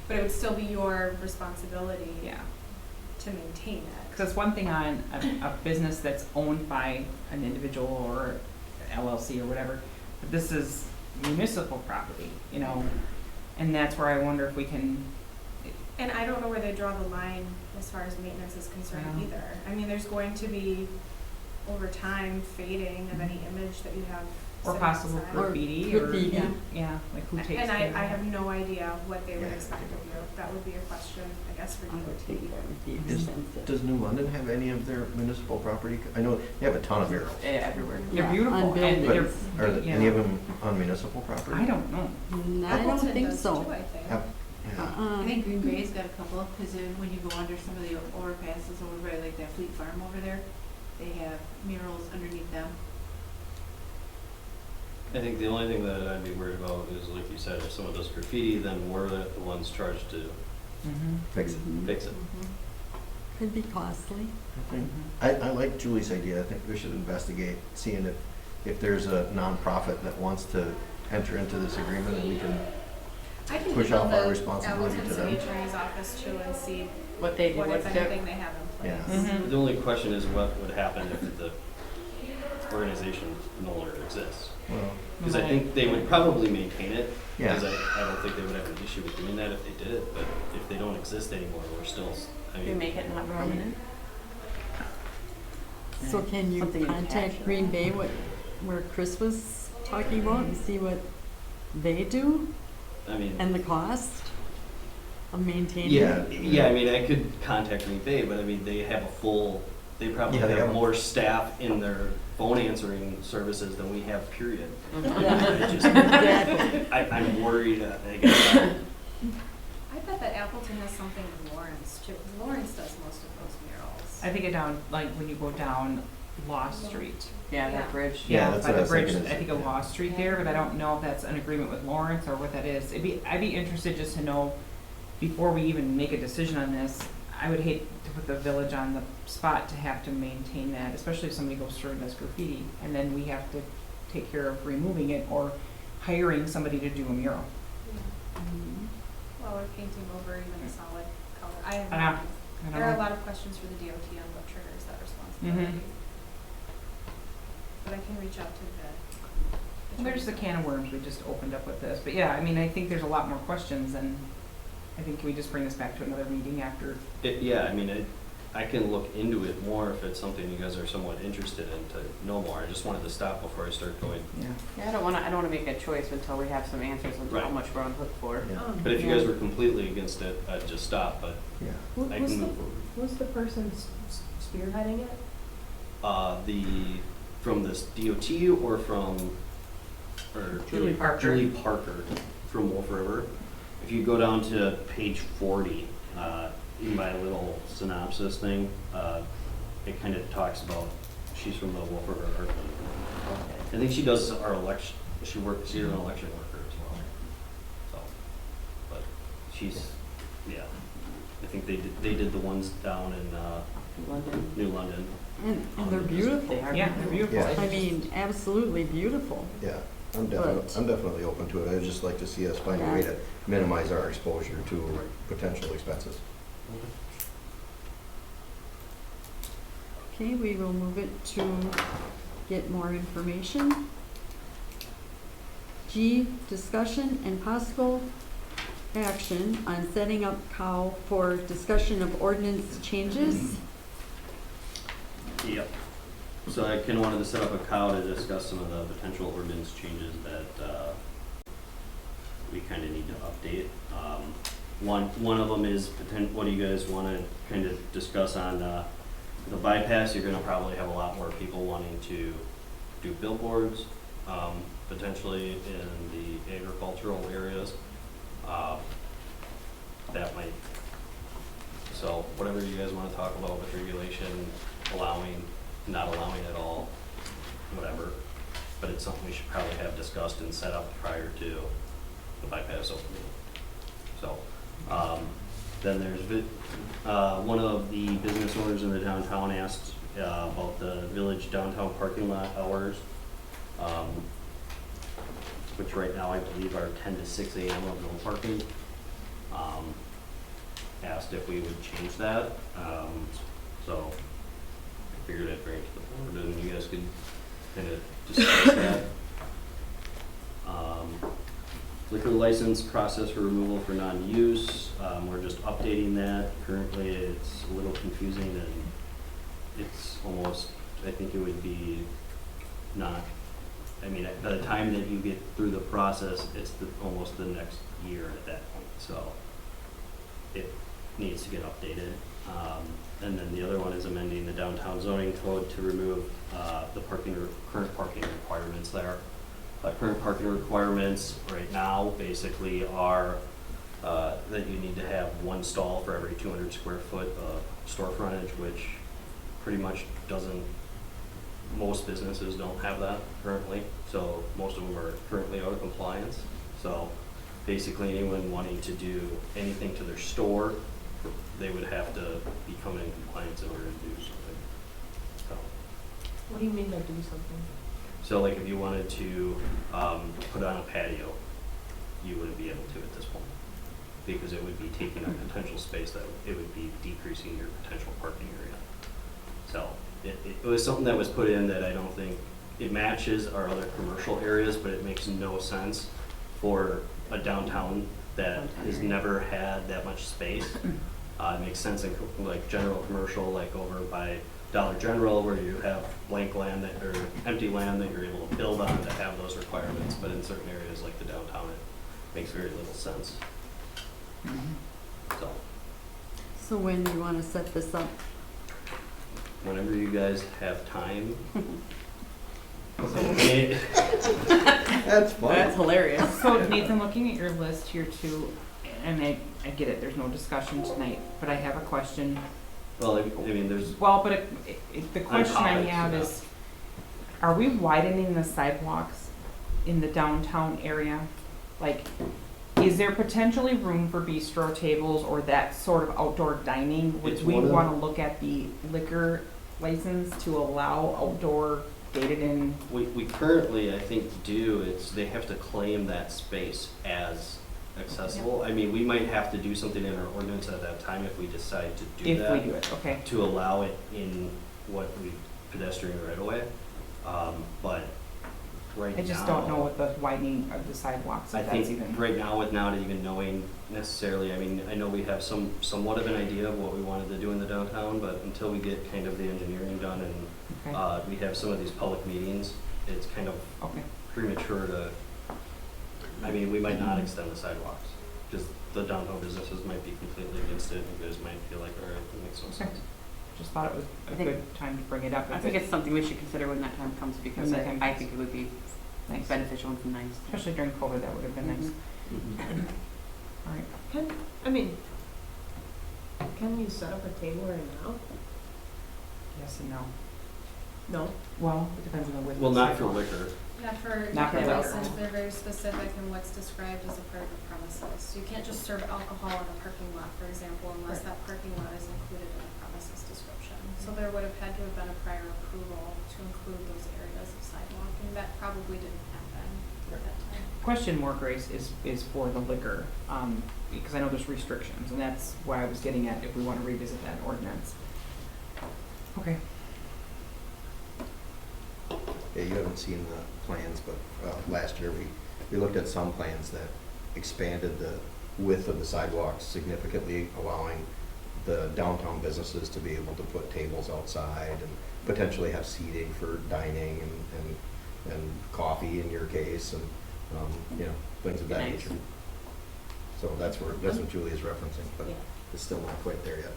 [SPEAKER 13] But it would still be your responsibility
[SPEAKER 4] Yeah.
[SPEAKER 13] to maintain it.
[SPEAKER 4] Because it's one thing on a business that's owned by an individual or LLC or whatever, but this is municipal property, you know, and that's where I wonder if we can.
[SPEAKER 13] And I don't know where they draw the line as far as maintenance is concerned
[SPEAKER 4] Yeah.
[SPEAKER 13] either. I mean, there's going to be, over time, fading of any image that you have
[SPEAKER 4] Or
[SPEAKER 13] sitting
[SPEAKER 4] possible
[SPEAKER 13] outside.
[SPEAKER 4] graffiti or,
[SPEAKER 2] graffiti.
[SPEAKER 4] yeah, like who takes
[SPEAKER 13] And
[SPEAKER 4] care of
[SPEAKER 13] I
[SPEAKER 4] it?
[SPEAKER 13] have no idea what they would
[SPEAKER 3] Yeah.
[SPEAKER 13] expect of you. That would be a question, I guess, for
[SPEAKER 2] I would think
[SPEAKER 13] DOT.
[SPEAKER 2] that would be
[SPEAKER 3] Is-
[SPEAKER 2] expensive.
[SPEAKER 3] Does New London have any of their municipal property? I know they have a ton of murals.
[SPEAKER 4] Everywhere. They're
[SPEAKER 2] Yeah,
[SPEAKER 4] beautiful
[SPEAKER 2] on
[SPEAKER 4] and
[SPEAKER 2] buildings.
[SPEAKER 4] they're,
[SPEAKER 3] Are there
[SPEAKER 4] yeah.
[SPEAKER 3] any of them on municipal property?
[SPEAKER 4] I don't know.
[SPEAKER 2] I don't
[SPEAKER 13] Appleton
[SPEAKER 2] think
[SPEAKER 13] does
[SPEAKER 2] so.
[SPEAKER 13] too, I think.
[SPEAKER 3] Have- yeah.
[SPEAKER 10] I think Green Bay's got a couple, because when you go under some of the overpasses over by like that Fleet Farm over there, they have murals underneath them.
[SPEAKER 9] I think the only thing that I'd be worried about is, like you said, if someone does graffiti, then we're the ones charged to
[SPEAKER 4] Mm-hmm.
[SPEAKER 3] Fix it.
[SPEAKER 9] fix it.
[SPEAKER 2] Could be costly.
[SPEAKER 3] I think- I like Julie's idea. I think we should investigate, seeing if there's a nonprofit that wants to enter into this agreement, and we can
[SPEAKER 13] I can
[SPEAKER 3] push
[SPEAKER 13] email
[SPEAKER 3] off our
[SPEAKER 13] the
[SPEAKER 3] responsibility
[SPEAKER 13] Appleton
[SPEAKER 3] to
[SPEAKER 13] City
[SPEAKER 3] them.
[SPEAKER 13] Attorney's Office too and see
[SPEAKER 6] What they do,
[SPEAKER 13] what,
[SPEAKER 6] what's
[SPEAKER 13] if
[SPEAKER 6] their,
[SPEAKER 13] anything, they have in
[SPEAKER 3] Yeah.
[SPEAKER 13] place.
[SPEAKER 4] Mhm.
[SPEAKER 9] The only question is what would happen if the organization no longer exists.
[SPEAKER 3] Well,
[SPEAKER 9] Because I think they would probably maintain it,
[SPEAKER 3] yeah.
[SPEAKER 9] because I don't think they would have an issue with doing that if they did, but if they don't exist anymore, we're still, I
[SPEAKER 6] they
[SPEAKER 9] mean,
[SPEAKER 6] make it not permanent.
[SPEAKER 2] So can you
[SPEAKER 6] Something
[SPEAKER 2] contact
[SPEAKER 6] attached.
[SPEAKER 2] Green Bay, where Chris was talking about, and see what they do
[SPEAKER 9] I mean,
[SPEAKER 2] and the cost of maintaining?
[SPEAKER 9] yeah, I mean, I could contact Green Bay, but I mean, they have they probably
[SPEAKER 3] Yeah, they
[SPEAKER 9] have
[SPEAKER 3] have-
[SPEAKER 9] more staff in their phone answering services than we have, period.
[SPEAKER 2] Yeah.
[SPEAKER 9] I just-
[SPEAKER 2] Exactly.
[SPEAKER 9] I'm worried, I guess,
[SPEAKER 13] I bet that Appleton has something in Lawrence too, 'cause Lawrence does most of those murals.
[SPEAKER 4] I think it down, like when you go down Law Street.
[SPEAKER 6] Yeah,
[SPEAKER 13] Yeah.
[SPEAKER 6] that bridge.
[SPEAKER 3] Yeah,
[SPEAKER 4] Yeah,
[SPEAKER 3] that's
[SPEAKER 4] by
[SPEAKER 3] what I
[SPEAKER 4] the
[SPEAKER 3] was
[SPEAKER 4] bridge,
[SPEAKER 3] thinking is-
[SPEAKER 4] I think of Law Street there, but I don't know if that's an agreement with Lawrence or what that is. I'd be interested just to know, before we even make a decision on this, I would hate to put the village on the spot to have to maintain that, especially if somebody goes through and does graffiti, and then we have to take care of removing it or hiring somebody to do a mural.
[SPEAKER 13] Yeah.
[SPEAKER 2] Mhm.
[SPEAKER 13] Well, or painting over even a solid color. I have
[SPEAKER 4] I
[SPEAKER 13] no
[SPEAKER 4] know.
[SPEAKER 13] idea.
[SPEAKER 4] I don't
[SPEAKER 13] There are a
[SPEAKER 4] know.
[SPEAKER 13] lot of questions for the DOT on what triggers that responsibility. But I can reach out to the.
[SPEAKER 4] There's the can of worms we just opened up with this, but yeah, I mean, I think there's a lot more questions, and I think we just bring this back to another meeting after.
[SPEAKER 9] yeah, I mean, I can look into it more if it's something you guys are somewhat interested in to know more. I just wanted to stop before I start going.
[SPEAKER 4] Yeah.
[SPEAKER 6] Yeah, I don't wanna make a choice until we have some answers on how
[SPEAKER 9] Right.
[SPEAKER 6] much we're on hook for.
[SPEAKER 3] Yeah.
[SPEAKER 9] But if you guys were completely against it, I'd just stop, but
[SPEAKER 3] Yeah.
[SPEAKER 9] I can move forward.
[SPEAKER 8] Who's the person spearheading it?
[SPEAKER 9] From this DOT or
[SPEAKER 4] Julie Parker.
[SPEAKER 9] Julie Parker from Wolf River. If you go down to page 40, in my little synopsis thing, it kind of talks about, she's from the Wolf River Art League. I think she does our election, she's an election worker as well. So, but she's, yeah, I think they did the ones down in
[SPEAKER 6] London.
[SPEAKER 9] New London.
[SPEAKER 2] And they're beautiful.
[SPEAKER 6] They are.
[SPEAKER 4] Yeah, they're beautiful.
[SPEAKER 3] Yeah.
[SPEAKER 2] I mean, absolutely beautiful.
[SPEAKER 3] Yeah, I'm
[SPEAKER 2] But-
[SPEAKER 3] definitely open to it. I'd just like to see us find a way to minimize our exposure to potential expenses.
[SPEAKER 2] Okay, we will move it to get more information. G, discussion and possible action on setting up COW for discussion of ordinance changes.
[SPEAKER 9] Yep. So I kinda wanted to set up a call to discuss some of the potential ordinance changes that, we kinda need to update. One of them is what do you guys wanna kinda discuss on, the bypass? You're gonna probably have a lot more people wanting to do billboards, potentially in the agricultural areas. That might, so whatever you guys wanna talk about with regulation, allowing, not allowing at all, whatever. But it's something we should probably have discussed and set up prior to the bypass opening. So, then there's, one of the business owners in the downtown asked, about the village downtown parking lot hours, which right now I believe are 10 to 6 a.m. of no parking. Asked if we would change that, so I figured I'd bring it to the board and you guys could kind of discuss that. Liquor license process for removal for non-use, we're just updating that. Currently it's a little confusing and it's almost, I think it would be not, I mean, by the time that you get through the process, it's almost the next year at that point, so it needs to get updated. And then the other one is amending the downtown zoning code to remove the current parking requirements there. Current parking requirements right now basically are that you need to have one stall for every 200 square foot of store frontage, which pretty much doesn't, most businesses don't have that currently, so most of them are currently out of compliance. So basically anyone wanting to do anything to their store, they would have to become in compliance in order to do something. So.
[SPEAKER 8] What do you mean by do something?
[SPEAKER 9] So like if you wanted to put on a patio, you wouldn't be able to at this point because it would be taking up potential space that it would be decreasing your potential parking area. So it was something that was put in that I don't think, it matches our other commercial areas, but it makes no sense for a downtown that has never had that much space. It makes sense in like general commercial, like over by Dollar General, where you have blank land that, or empty land that you're able to build on to have those requirements, but in certain areas like the downtown, it makes very little sense.
[SPEAKER 2] So when do you want to set this up?
[SPEAKER 9] Whenever you guys have time.
[SPEAKER 3] That's fun.
[SPEAKER 6] That's hilarious.
[SPEAKER 4] So Nathan, looking at your list here too, and I get it, there's no discussion tonight, but I have a question.
[SPEAKER 9] Well, I mean, there's,
[SPEAKER 4] Well, but the question I
[SPEAKER 9] topics,
[SPEAKER 4] have
[SPEAKER 9] yeah.
[SPEAKER 4] is, are we widening the sidewalks in the downtown area? Like, is there potentially room for bistro tables or that sort of outdoor dining? Would
[SPEAKER 9] It's
[SPEAKER 4] we
[SPEAKER 9] one of
[SPEAKER 4] want to look at the liquor license to allow outdoor gated in?
[SPEAKER 9] we currently, I think, they have to claim that space as accessible. I mean, we might have to do something in our ordinance at that time if we decide to do that.
[SPEAKER 4] If we do it, okay.
[SPEAKER 9] To allow it in what we pedestrian right away. But right now.
[SPEAKER 4] I just don't know what the widening of the sidewalks,
[SPEAKER 9] I
[SPEAKER 4] if that's
[SPEAKER 9] think
[SPEAKER 4] even.
[SPEAKER 9] right now with not even knowing necessarily, I mean, I know we have somewhat of an idea of what we wanted to do in the downtown, but until we get kind of the engineering done and
[SPEAKER 4] Okay.
[SPEAKER 9] we have some of these public meetings, it's kind of
[SPEAKER 4] Okay.
[SPEAKER 9] premature to, I mean, we might not extend the sidewalks. Just the downtown businesses might be completely against it. You guys might feel like, all right, that makes no
[SPEAKER 4] Okay.
[SPEAKER 9] sense.
[SPEAKER 4] Just thought it was a
[SPEAKER 6] think-
[SPEAKER 4] good time to bring it up.
[SPEAKER 6] I think it's something we should consider when that time comes because
[SPEAKER 4] When that time
[SPEAKER 6] I
[SPEAKER 4] comes.
[SPEAKER 6] think it would be
[SPEAKER 4] Nice.
[SPEAKER 6] beneficial and nice.
[SPEAKER 4] Especially during COVID, that would have been nice. All right.
[SPEAKER 8] Can we set up a table right now?
[SPEAKER 4] Yes and no.
[SPEAKER 8] No?
[SPEAKER 4] Well, it depends on the width.
[SPEAKER 9] Well,
[SPEAKER 4] of the
[SPEAKER 9] not for
[SPEAKER 4] sidewalk.
[SPEAKER 9] liquor.
[SPEAKER 13] Yeah, for
[SPEAKER 4] Not for
[SPEAKER 13] liquor
[SPEAKER 4] liquor.
[SPEAKER 13] license, they're very specific in what's described as a part of the premises. You can't just serve alcohol in a parking lot, for example, unless that parking lot is included in the premises description. So there would have had to have been a prior approval to include those areas of sidewalk, and that probably didn't happen at that time.
[SPEAKER 4] Question more, Grace, is for the liquor, because I know there's restrictions, and that's why I was getting at if we want to revisit that ordinance. Okay.
[SPEAKER 3] Yeah, you haven't seen the plans, but last year we looked at some plans that expanded the width of the sidewalks significantly, allowing the downtown businesses to be able to put tables outside and potentially have seating for dining and coffee in your case, and, you know, things of that
[SPEAKER 6] Nice.
[SPEAKER 3] nature. So that's what Julie is referencing, but
[SPEAKER 8] Yeah.
[SPEAKER 3] it's still not quite there yet.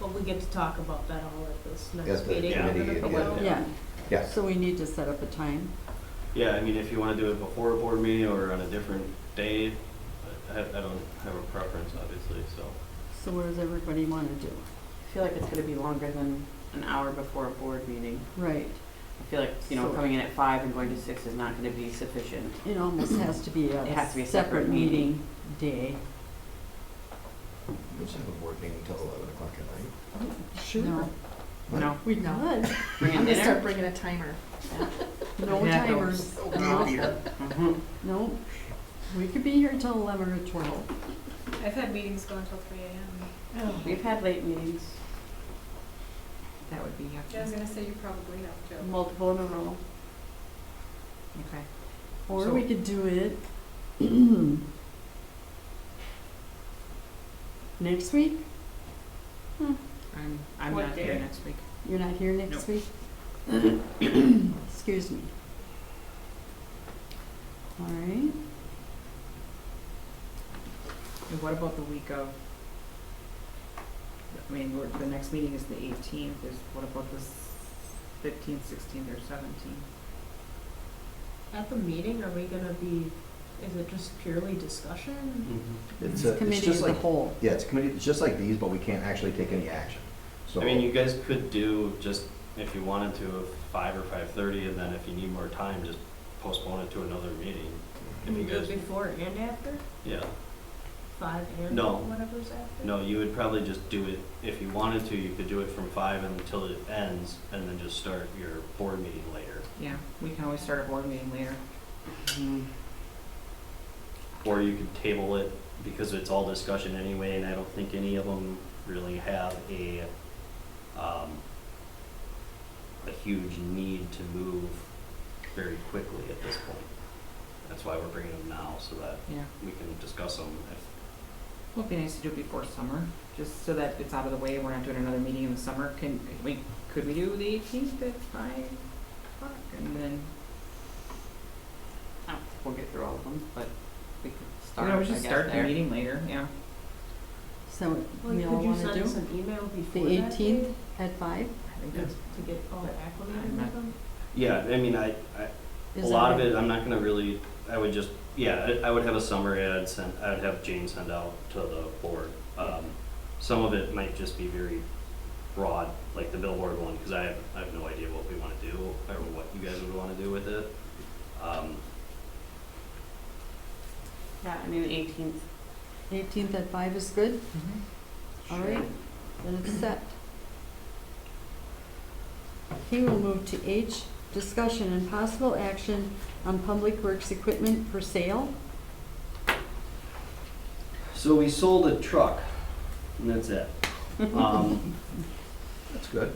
[SPEAKER 8] Well, we get to talk about that all at this
[SPEAKER 3] At
[SPEAKER 8] next
[SPEAKER 3] the
[SPEAKER 8] meeting.
[SPEAKER 3] committee,
[SPEAKER 8] Well,
[SPEAKER 2] Yeah,
[SPEAKER 3] Yeah,
[SPEAKER 2] so we need to set up a time.
[SPEAKER 9] Yeah, I mean, if you wanna do it before a board meeting or on a different day, I don't have a preference, obviously, so.
[SPEAKER 2] So what does everybody want to do?
[SPEAKER 6] I feel like it's gonna be longer than an hour before a board meeting.
[SPEAKER 2] Right.
[SPEAKER 6] I feel like, you know,
[SPEAKER 2] So-
[SPEAKER 6] coming in at 5 and going to 6 is not gonna be sufficient.
[SPEAKER 2] It almost has to be
[SPEAKER 6] It has to be
[SPEAKER 2] a
[SPEAKER 6] a
[SPEAKER 2] separate
[SPEAKER 6] separate
[SPEAKER 2] meeting day.
[SPEAKER 3] we'll just have a board meeting until 11 o'clock at night.
[SPEAKER 2] Sure. No,
[SPEAKER 6] No,
[SPEAKER 2] we could.
[SPEAKER 6] bring in
[SPEAKER 7] I'm gonna
[SPEAKER 6] dinner.
[SPEAKER 7] start bringing a timer.
[SPEAKER 2] No
[SPEAKER 6] Yeah,
[SPEAKER 2] timers.
[SPEAKER 3] Oh,
[SPEAKER 2] No.
[SPEAKER 3] dear.
[SPEAKER 6] Mhm.
[SPEAKER 2] No. We could be here until 11 or 12.
[SPEAKER 13] I've had meetings go until 3 a.m.
[SPEAKER 6] We've had late meetings,
[SPEAKER 4] That would be,
[SPEAKER 13] I was gonna say you probably have to.
[SPEAKER 6] multiple in a row.
[SPEAKER 4] okay.
[SPEAKER 2] Or
[SPEAKER 4] So-
[SPEAKER 2] we could do it next week?
[SPEAKER 4] I'm
[SPEAKER 6] What
[SPEAKER 4] not here
[SPEAKER 6] day?
[SPEAKER 4] next week.
[SPEAKER 2] You're not here next
[SPEAKER 4] Nope.
[SPEAKER 2] week? Excuse me. All right.
[SPEAKER 4] And what about the week of, I mean, the next meeting is the 18th, what about the 15th, 16th, or 17th?
[SPEAKER 8] At the meeting, are we gonna be, is it just purely discussion?
[SPEAKER 3] It's
[SPEAKER 2] Committee
[SPEAKER 3] just
[SPEAKER 2] as a
[SPEAKER 3] like,
[SPEAKER 2] whole.
[SPEAKER 3] yeah, it's a committee, it's just like these, but we can't actually take any action. So,
[SPEAKER 9] I mean, you guys could do just, if you wanted to, 5 or 5:30, and then if you need more time, just postpone it to another meeting. If
[SPEAKER 8] Can we
[SPEAKER 9] you
[SPEAKER 8] do
[SPEAKER 9] guys,
[SPEAKER 8] it before and after?
[SPEAKER 9] yeah.
[SPEAKER 8] 5 and
[SPEAKER 9] No.
[SPEAKER 8] whatever's after?
[SPEAKER 9] No, you would probably just do it, if you wanted to, you could do it from 5 until it ends, and then just start your board meeting later.
[SPEAKER 4] Yeah, we can always start a board meeting later.
[SPEAKER 6] Mhm.
[SPEAKER 9] Or you could table it, because it's all discussion anyway, and I don't think any of them really have a huge need to move very quickly at this point. That's why we're bringing them now, so that
[SPEAKER 4] Yeah.
[SPEAKER 9] we can discuss them if.
[SPEAKER 4] Well, it'd be nice to do it before summer, just so that it's out of the way, we're not doing another meeting in the summer. Could we do the 18th at 5 o'clock, and then,
[SPEAKER 6] I don't think we'll get through all of them, but we could
[SPEAKER 4] we
[SPEAKER 6] start,
[SPEAKER 4] could
[SPEAKER 6] I
[SPEAKER 4] always
[SPEAKER 6] guess,
[SPEAKER 4] just start the
[SPEAKER 6] there.
[SPEAKER 4] meeting later, yeah.
[SPEAKER 2] So
[SPEAKER 8] Well,
[SPEAKER 2] we all
[SPEAKER 8] could you
[SPEAKER 2] want to
[SPEAKER 8] send us
[SPEAKER 2] do
[SPEAKER 8] an email
[SPEAKER 2] the
[SPEAKER 8] before that
[SPEAKER 2] 18th
[SPEAKER 8] day
[SPEAKER 2] at 5?
[SPEAKER 4] I think that's,
[SPEAKER 8] to get all acclimated
[SPEAKER 4] I'm not-
[SPEAKER 8] with them?
[SPEAKER 9] Yeah, I mean, a
[SPEAKER 2] Is
[SPEAKER 9] lot
[SPEAKER 2] that
[SPEAKER 9] of it, I'm not gonna really, I would just, yeah, I would have a summary I'd have Jane send out to the board. Some of it might just be very broad, like the billboard one, because I have no idea what we wanna do, or what you guys would wanna do with it.
[SPEAKER 6] Yeah, I mean, the 18th.
[SPEAKER 2] 18th at 5 is good? All
[SPEAKER 6] Sure.
[SPEAKER 2] right, then it's set. Okay, we'll move to H, discussion and possible action on public works equipment for sale.
[SPEAKER 9] So we sold a truck, and that's it.
[SPEAKER 3] that's good.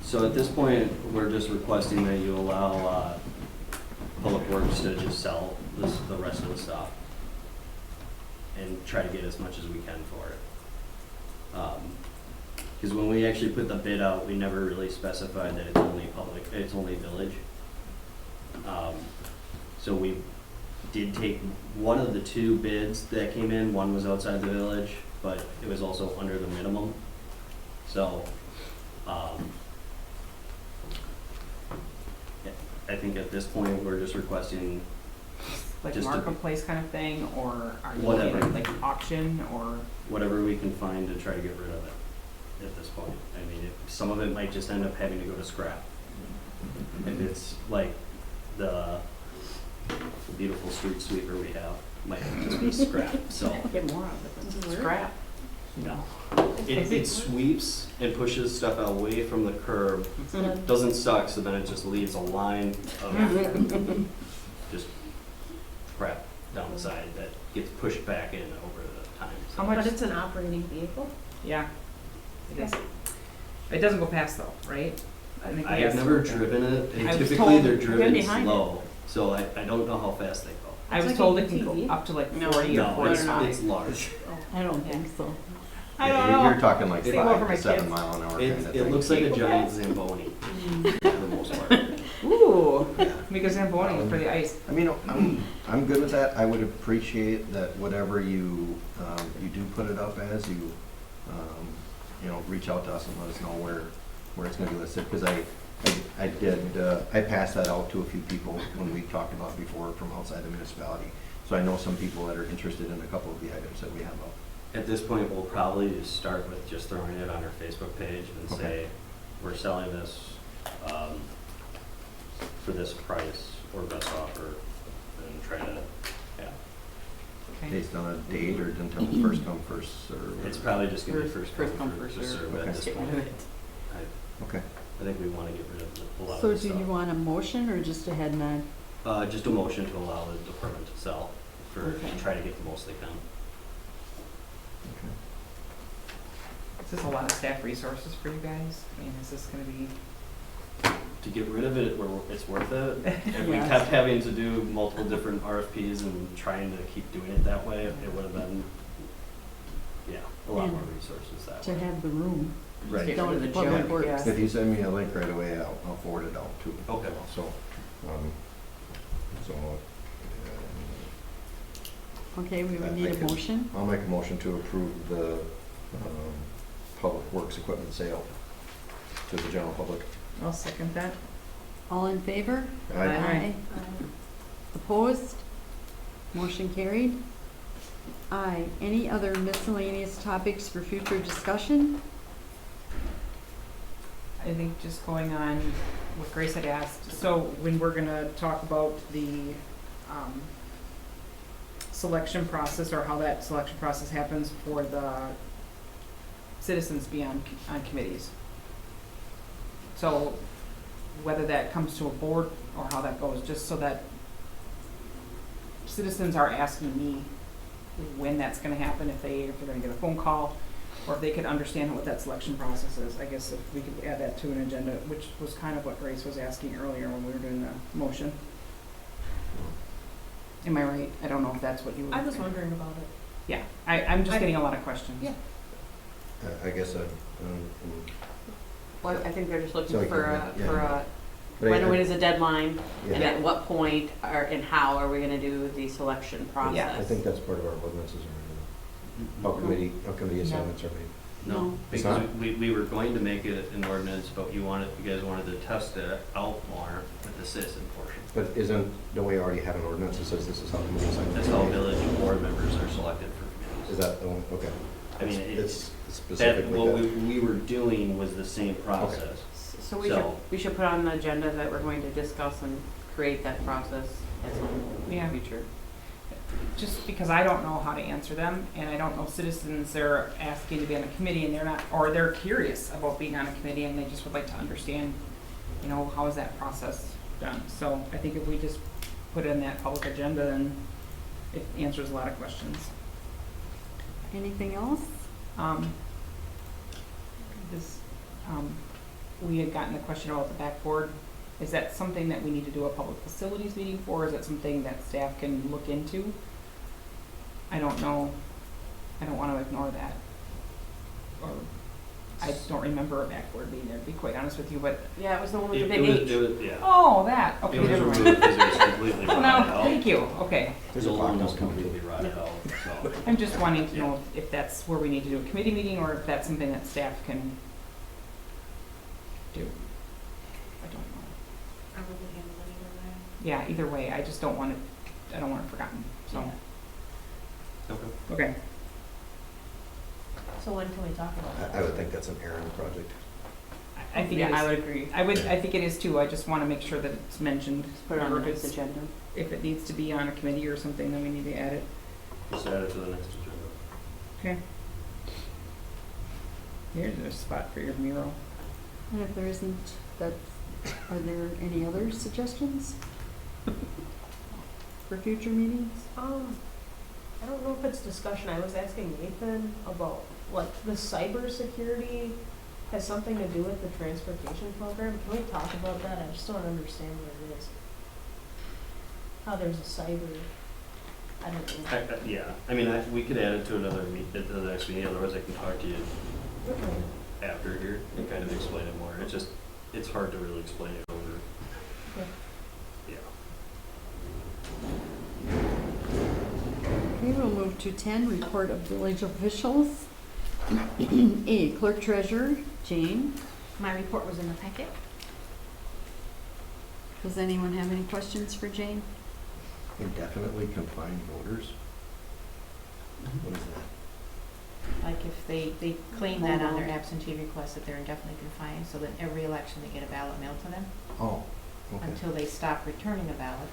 [SPEAKER 9] So at this point, we're just requesting that you allow, Public Works to just sell the rest of the stuff and try to get as much as we can for it. Because when we actually put the bid out, we never really specified that it's only village. So we did take one of the 2 bids that came in, one was outside the village, but it was also under the minimum. So, I think at this point, we're just requesting,
[SPEAKER 4] like
[SPEAKER 9] Just a-
[SPEAKER 4] marketplace kind of thing, or are you
[SPEAKER 9] Whatever.
[SPEAKER 4] looking at like auction, or?
[SPEAKER 9] whatever we can find to try to get rid of it at this point. I mean, some of it might just end up having to go to scrap. If it's like the beautiful street sweeper we have, might just be scrap, so.
[SPEAKER 6] Get more of it, than scrap.
[SPEAKER 9] No. It sweeps and pushes stuff away from the curb,
[SPEAKER 8] Mm-hmm.
[SPEAKER 9] doesn't suck, so then it just leaves a line of just crap down the side that gets pushed back in over the time. so.
[SPEAKER 4] How much?
[SPEAKER 8] But it's an operating vehicle?
[SPEAKER 4] Yeah, it is. It doesn't go fast though, right? think we
[SPEAKER 9] I have
[SPEAKER 4] asked
[SPEAKER 9] never
[SPEAKER 4] about that.
[SPEAKER 9] driven it, and
[SPEAKER 4] I was
[SPEAKER 9] typically
[SPEAKER 4] told
[SPEAKER 9] they're
[SPEAKER 4] you're
[SPEAKER 9] driven
[SPEAKER 6] behind it.
[SPEAKER 9] slow, so I don't know how fast they go.
[SPEAKER 4] I
[SPEAKER 8] It's
[SPEAKER 4] was
[SPEAKER 8] like
[SPEAKER 4] told
[SPEAKER 8] a
[SPEAKER 4] it can
[SPEAKER 8] UTV.
[SPEAKER 4] go up to like
[SPEAKER 6] No,
[SPEAKER 4] 40 or
[SPEAKER 9] No,
[SPEAKER 4] 45.
[SPEAKER 9] it's large.
[SPEAKER 2] I don't think so.
[SPEAKER 4] I don't
[SPEAKER 3] You're
[SPEAKER 4] know.
[SPEAKER 3] talking like
[SPEAKER 4] Same over
[SPEAKER 3] 5
[SPEAKER 4] my
[SPEAKER 3] to 7
[SPEAKER 4] kids.
[SPEAKER 3] mile an hour kind of
[SPEAKER 9] It
[SPEAKER 3] thing.
[SPEAKER 9] looks like a giant
[SPEAKER 4] Yes.
[SPEAKER 9] Zamboni, for the most part.
[SPEAKER 6] Ooh.
[SPEAKER 4] Because Zamboni for the ice.
[SPEAKER 3] I mean, I'm good with that. I would appreciate that whatever you, you do put it up as, you reach out to us and let us know where it's gonna be listed. Because I passed that out to a few people when we talked about it before from outside the municipality. So I know some people that are interested in a couple of the items that we have up.
[SPEAKER 9] At this point, we'll probably just start with just throwing it on our Facebook page and say,
[SPEAKER 3] Okay.
[SPEAKER 9] we're selling this for this price or best offer, and try to, yeah.
[SPEAKER 4] Okay.
[SPEAKER 3] Based on a date or until first come, first serve?
[SPEAKER 9] It's probably just gonna be
[SPEAKER 6] First
[SPEAKER 9] first
[SPEAKER 6] come,
[SPEAKER 9] come,
[SPEAKER 6] first
[SPEAKER 9] first
[SPEAKER 6] serve.
[SPEAKER 9] serve
[SPEAKER 3] Okay.
[SPEAKER 9] at this
[SPEAKER 6] Get
[SPEAKER 9] point.
[SPEAKER 6] rid of it.
[SPEAKER 3] Okay.
[SPEAKER 9] I think we wanna get rid of a lot
[SPEAKER 2] So
[SPEAKER 9] of
[SPEAKER 2] do
[SPEAKER 9] the
[SPEAKER 2] you
[SPEAKER 9] stuff.
[SPEAKER 2] want a motion or just a head nod?
[SPEAKER 9] Just a motion to allow the department to sell for,
[SPEAKER 2] Okay.
[SPEAKER 9] try to get the most they can.
[SPEAKER 4] Is this a lot of staff resources for you guys? I mean, is this gonna be,
[SPEAKER 9] To get rid of it, it's worth it. If we
[SPEAKER 2] Yes.
[SPEAKER 9] kept having to do multiple different RFPs and trying to keep doing it that way, it would have been, yeah, a lot
[SPEAKER 2] And
[SPEAKER 9] more resources that
[SPEAKER 2] To
[SPEAKER 9] way.
[SPEAKER 2] have the room.
[SPEAKER 9] Right.
[SPEAKER 6] Get
[SPEAKER 2] Down
[SPEAKER 6] rid
[SPEAKER 2] at
[SPEAKER 6] of
[SPEAKER 2] the
[SPEAKER 6] the
[SPEAKER 2] public
[SPEAKER 6] junk,
[SPEAKER 2] works.
[SPEAKER 6] yeah.
[SPEAKER 3] If you send me a link right away, I'll forward it out too.
[SPEAKER 9] Okay.
[SPEAKER 3] So,
[SPEAKER 2] Okay, we would
[SPEAKER 3] I
[SPEAKER 2] need a
[SPEAKER 3] could-
[SPEAKER 2] motion.
[SPEAKER 3] I'll make a motion to approve the public works equipment sale to the general public.
[SPEAKER 4] I'll second that.
[SPEAKER 2] All in favor?
[SPEAKER 4] Aye.
[SPEAKER 2] Opposed? Motion carried. Aye. Any other miscellaneous topics for future discussion?
[SPEAKER 4] I think just going on what Grace had asked, so when we're gonna talk about the selection process or how that selection process happens for the citizens be on committees. So whether that comes to a board or how that goes, just so that citizens are asking me when that's gonna happen, if they're gonna get a phone call, or if they could understand what that selection process is. I guess if we could add that to an agenda, which was kind of what Grace was asking earlier when we were doing the motion. Am I right? I don't know if that's what you were.
[SPEAKER 8] I was wondering about it.
[SPEAKER 4] Yeah, I'm just getting a lot of questions.
[SPEAKER 8] Yeah.
[SPEAKER 3] I guess
[SPEAKER 6] Well, I think they're just looking
[SPEAKER 3] So,
[SPEAKER 6] for
[SPEAKER 3] yeah.
[SPEAKER 6] a, when is a deadline, and
[SPEAKER 3] Yeah,
[SPEAKER 6] at what point and how are we gonna do the selection process?
[SPEAKER 3] I think that's part of our ordinances
[SPEAKER 9] No.
[SPEAKER 3] how committee assignments are made.
[SPEAKER 9] No,
[SPEAKER 2] No.
[SPEAKER 3] It's
[SPEAKER 9] because
[SPEAKER 3] not?
[SPEAKER 9] we were going to make it an ordinance, but you guys wanted to test it out more with the citizen portion.
[SPEAKER 3] But don't we already have an ordinance that says this is how committee assignments
[SPEAKER 9] That's
[SPEAKER 3] are
[SPEAKER 9] how
[SPEAKER 3] made?
[SPEAKER 9] village board members are selected for committees.
[SPEAKER 3] Is that the one? Okay.
[SPEAKER 9] I mean,
[SPEAKER 3] It's
[SPEAKER 9] that,
[SPEAKER 3] specifically
[SPEAKER 9] what
[SPEAKER 3] that.
[SPEAKER 9] we were doing was the same process.
[SPEAKER 6] So we should put on the agenda that we're going to discuss and create that process at some
[SPEAKER 4] Yeah.
[SPEAKER 6] future.
[SPEAKER 4] Just because I don't know how to answer them, and I don't know citizens, they're asking to be on a committee and they're not, or they're curious about being on a committee and they just would like to understand, how is that process done? So I think if we just put it in that public agenda, then it answers a lot of questions.
[SPEAKER 2] Anything else?
[SPEAKER 4] We had gotten a question about the backboard. Is that something that we need to do a public facilities meeting for? Is that something that staff can look into? I don't know. I don't want to ignore that. Or, I don't remember a backboard being there, to be quite honest with you, but,
[SPEAKER 6] Yeah, it was the one with the
[SPEAKER 9] It
[SPEAKER 6] big
[SPEAKER 9] was,
[SPEAKER 6] H.
[SPEAKER 9] it was, yeah.
[SPEAKER 4] oh, that, okay,
[SPEAKER 9] It was
[SPEAKER 4] never mind.
[SPEAKER 9] removed because it was completely
[SPEAKER 4] Oh,
[SPEAKER 9] rotted
[SPEAKER 4] no,
[SPEAKER 9] out.
[SPEAKER 4] thank you, okay.
[SPEAKER 3] There's
[SPEAKER 9] The
[SPEAKER 3] a
[SPEAKER 9] lawn
[SPEAKER 3] clock
[SPEAKER 9] was
[SPEAKER 3] that's coming.
[SPEAKER 9] completely rotted out, so.
[SPEAKER 4] I'm just wanting to know if that's where we need to do a committee meeting, or if that's something that staff can do. I don't know.
[SPEAKER 13] I would handle it either way.
[SPEAKER 4] Yeah, either way, I just don't want it forgotten, so,
[SPEAKER 9] Okay.
[SPEAKER 4] okay.
[SPEAKER 8] So when can we talk about that?
[SPEAKER 3] I would think that's an Aaron project.
[SPEAKER 4] I think it
[SPEAKER 6] Yeah,
[SPEAKER 4] is.
[SPEAKER 6] I would agree.
[SPEAKER 4] I think it is too, I just wanna make sure that it's mentioned.
[SPEAKER 6] Put it on
[SPEAKER 4] or
[SPEAKER 6] the
[SPEAKER 4] if
[SPEAKER 6] next
[SPEAKER 4] it's-
[SPEAKER 6] agenda.
[SPEAKER 4] If it needs to be on a committee or something, then we need to add it.
[SPEAKER 9] Just add it to the next agenda.
[SPEAKER 4] Okay. Here's a spot for your mural.
[SPEAKER 2] And if there isn't, are there any other suggestions for future meetings?
[SPEAKER 8] I don't know if it's discussion. I was asking Nathan about, like, the cybersecurity has something to do with the transportation program. Can we talk about that? I just don't understand what it is. How there's a cyber I don't know.
[SPEAKER 9] Yeah, I mean, we could add it to another at the next meeting, otherwise I can talk to you after here and kind of explain it more. It's hard to really explain it over.
[SPEAKER 8] Okay.
[SPEAKER 9] Yeah.
[SPEAKER 2] Okay, we'll move to 10, report of village officials. A, clerk treasurer, Jane.
[SPEAKER 10] My report was in the packet.
[SPEAKER 2] Does anyone have any questions for Jane?
[SPEAKER 3] Indefinitely confined voters? What is that?
[SPEAKER 10] Like if they claim that on their absentee request that they're indefinitely confined, so that every election they get a ballot mailed to them
[SPEAKER 3] Oh, okay.
[SPEAKER 10] until they stop returning a ballot,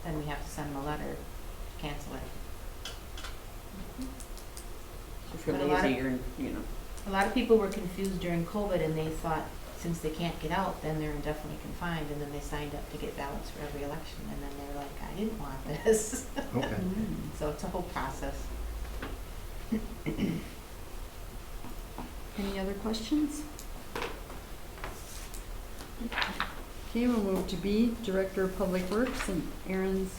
[SPEAKER 10] then we have to send them a letter to cancel it.
[SPEAKER 6] If you're
[SPEAKER 10] But a lot of-
[SPEAKER 6] lazy, you're, you know.
[SPEAKER 10] A lot of people were confused during COVID and they thought since they can't get out, then they're indefinitely confined, and then they signed up to get ballots for every election, and then they're like, I didn't want this.
[SPEAKER 3] Okay.
[SPEAKER 10] So it's a whole process.
[SPEAKER 2] Any other questions? Okay, we'll move to B, Director of Public Works, and Aaron's